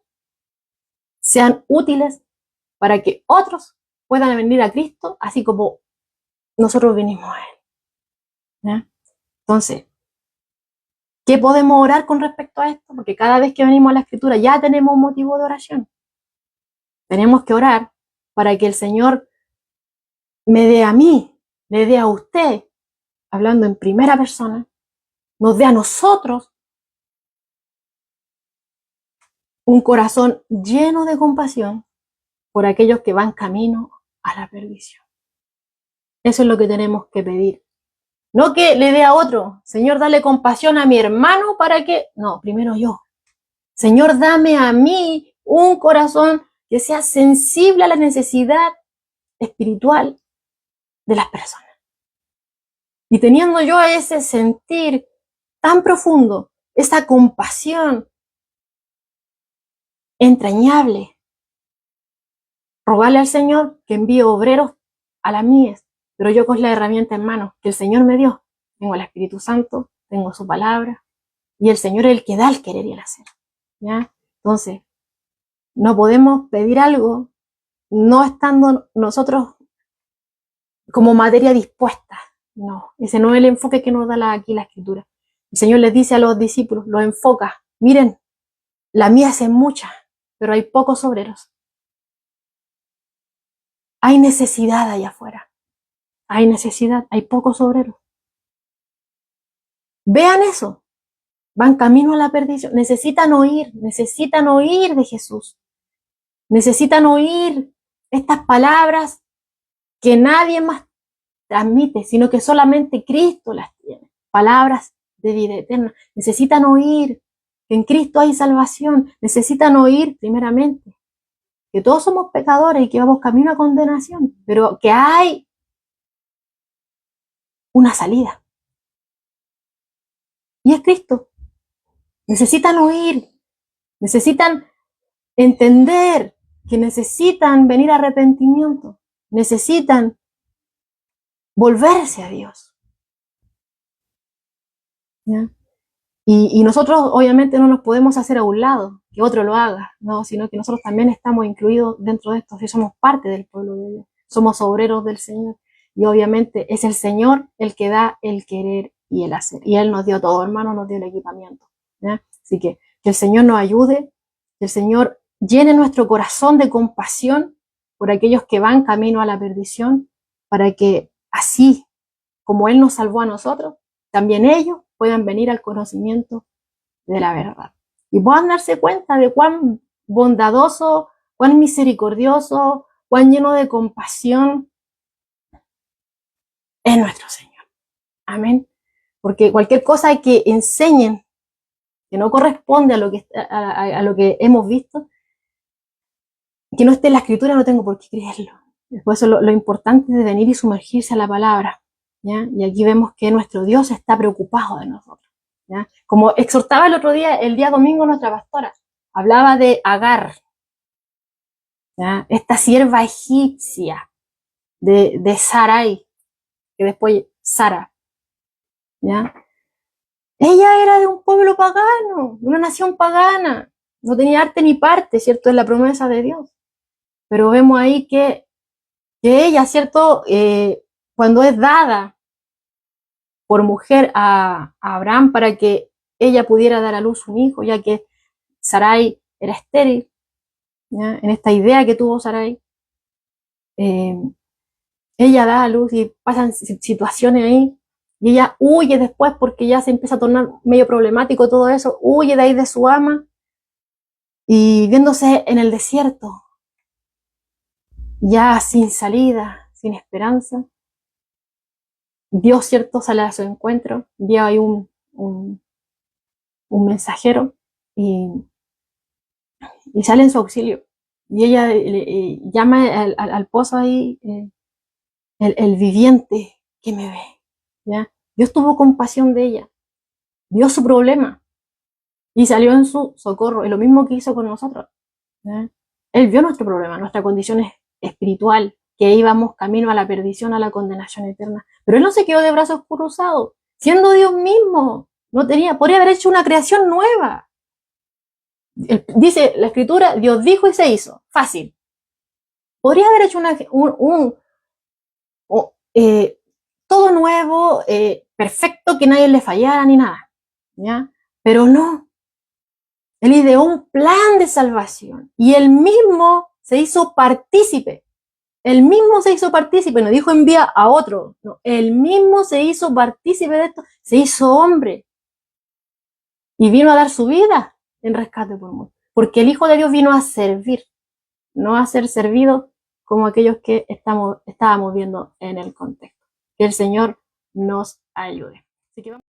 sean útiles para que otros puedan venir a Cristo, así como nosotros vinimos a Él. ¿Ya? Entonces, ¿qué podemos orar con respecto a esto? Porque cada vez que venimos a la Escritura ya tenemos un motivo de oración. Tenemos que orar para que el Señor me dé a mí, le dé a usted, hablando en primera persona, nos dé a nosotros un corazón lleno de compasión por aquellos que van camino a la perdición. Eso es lo que tenemos que pedir. No que le dé a otro, Señor, dale compasión a mi hermano para que... No, primero yo. Señor, dame a mí un corazón que sea sensible a la necesidad espiritual de las personas. Y teniendo yo ese sentir tan profundo, esa compasión entrañable, rogarle al Señor que envíe obreros a las mies, pero yo con la herramienta en mano que el Señor me dio. Tengo el Espíritu Santo, tengo su palabra, y el Señor es el que da el querer y el hacer. ¿Ya? Entonces, no podemos pedir algo no estando nosotros como materia dispuesta. No, ese no es el enfoque que nos da aquí la Escritura. El Señor les dice a los discípulos, los enfoca, miren, la mies es mucha, pero hay pocos obreros. Hay necesidad allá afuera. Hay necesidad, hay pocos obreros. Vean eso. Van camino a la perdición. Necesitan oír de Jesús. Necesitan oír estas palabras que nadie más transmite, sino que solamente Cristo las tiene. Palabras de vida eterna. Necesitan oír que en Cristo hay salvación. Necesitan oír, primeramente, que todos somos pecadores y que vamos camino a condenación, pero que hay una salida. Y es Cristo. Necesitan oír, necesitan entender que necesitan venir a arrepentimiento, necesitan volverse a Dios. ¿Ya? Y nosotros obviamente no nos podemos hacer a un lado, que otro lo haga, ¿no? Sino que nosotros también estamos incluidos dentro de esto, y somos parte del pueblo de Dios, somos obreros del Señor, y obviamente es el Señor el que da el querer y el hacer, y Él nos dio todo, hermano, nos dio el equipamiento. ¿Ya? Así que el Señor nos ayude, que el Señor llene nuestro corazón de compasión por aquellos que van camino a la perdición, para que así como Él nos salvó a nosotros, también ellos puedan venir al conocimiento de la verdad. Y puedan darse cuenta de cuán bondadoso, cuán misericordioso, cuán lleno de compasión es nuestro Señor. Amén. Porque cualquier cosa que enseñen que no corresponde a lo que hemos visto, que no esté en la Escritura, no tengo por qué creerlo. Por eso lo importante es venir y sumergirse a la palabra. ¿Ya? Y aquí vemos que nuestro Dios está preocupado de nosotros. ¿Ya? Como exhortaba el otro día, el día domingo, nuestra pastora, hablaba de Agar. ¿ya? Esta sierva egipcia de Sarai, que después Sara, ¿ya? Ella era de un pueblo pagano, de una nación pagana, no tenía arte ni parte, ¿cierto? Es la promesa de Dios. Pero vemos ahí que ella, ¿cierto? Cuando es dada por mujer a Abraham para que ella pudiera dar a luz un hijo, ya que Sarai era estéril, ¿ya? En esta idea que tuvo Sarai, eh, ella da a luz y pasan situaciones ahí, y ella huye después porque ya se empieza a tornar medio problemático todo eso, huye de ahí de su ama, y viéndose en el desierto, ya sin salida, sin esperanza, Dios, ¿cierto?, sale a su encuentro, envía ahí un mensajero y sale en su auxilio. Y ella llama al pozo ahí, el viviente que me ve, ¿ya? Dios tuvo compasión de ella, vio su problema y salió en su socorro, y lo mismo que hizo con nosotros, ¿ya? Él vio nuestro problema, nuestra condición espiritual, que íbamos camino a la perdición, a la condenación eterna. Pero él no se quedó de brazos cruzados, siendo Dios mismo. No tenía, podría haber hecho una creación nueva. Dice la escritura, Dios dijo y se hizo. Fácil. Podría haber hecho todo nuevo, perfecto, que nadie le fallara ni nada, ¿ya? Pero no. Él ideó un plan de salvación y él mismo se hizo partícipe. Él mismo se hizo partícipe, no dijo envía a otro, no, él mismo se hizo partícipe de esto, se hizo hombre y vino a dar su vida en rescate por muchos. Porque el Hijo de Dios vino a servir, no a ser servido como aquellos que estábamos viendo en el contexto. Que el Señor nos ayude. Así que vamos.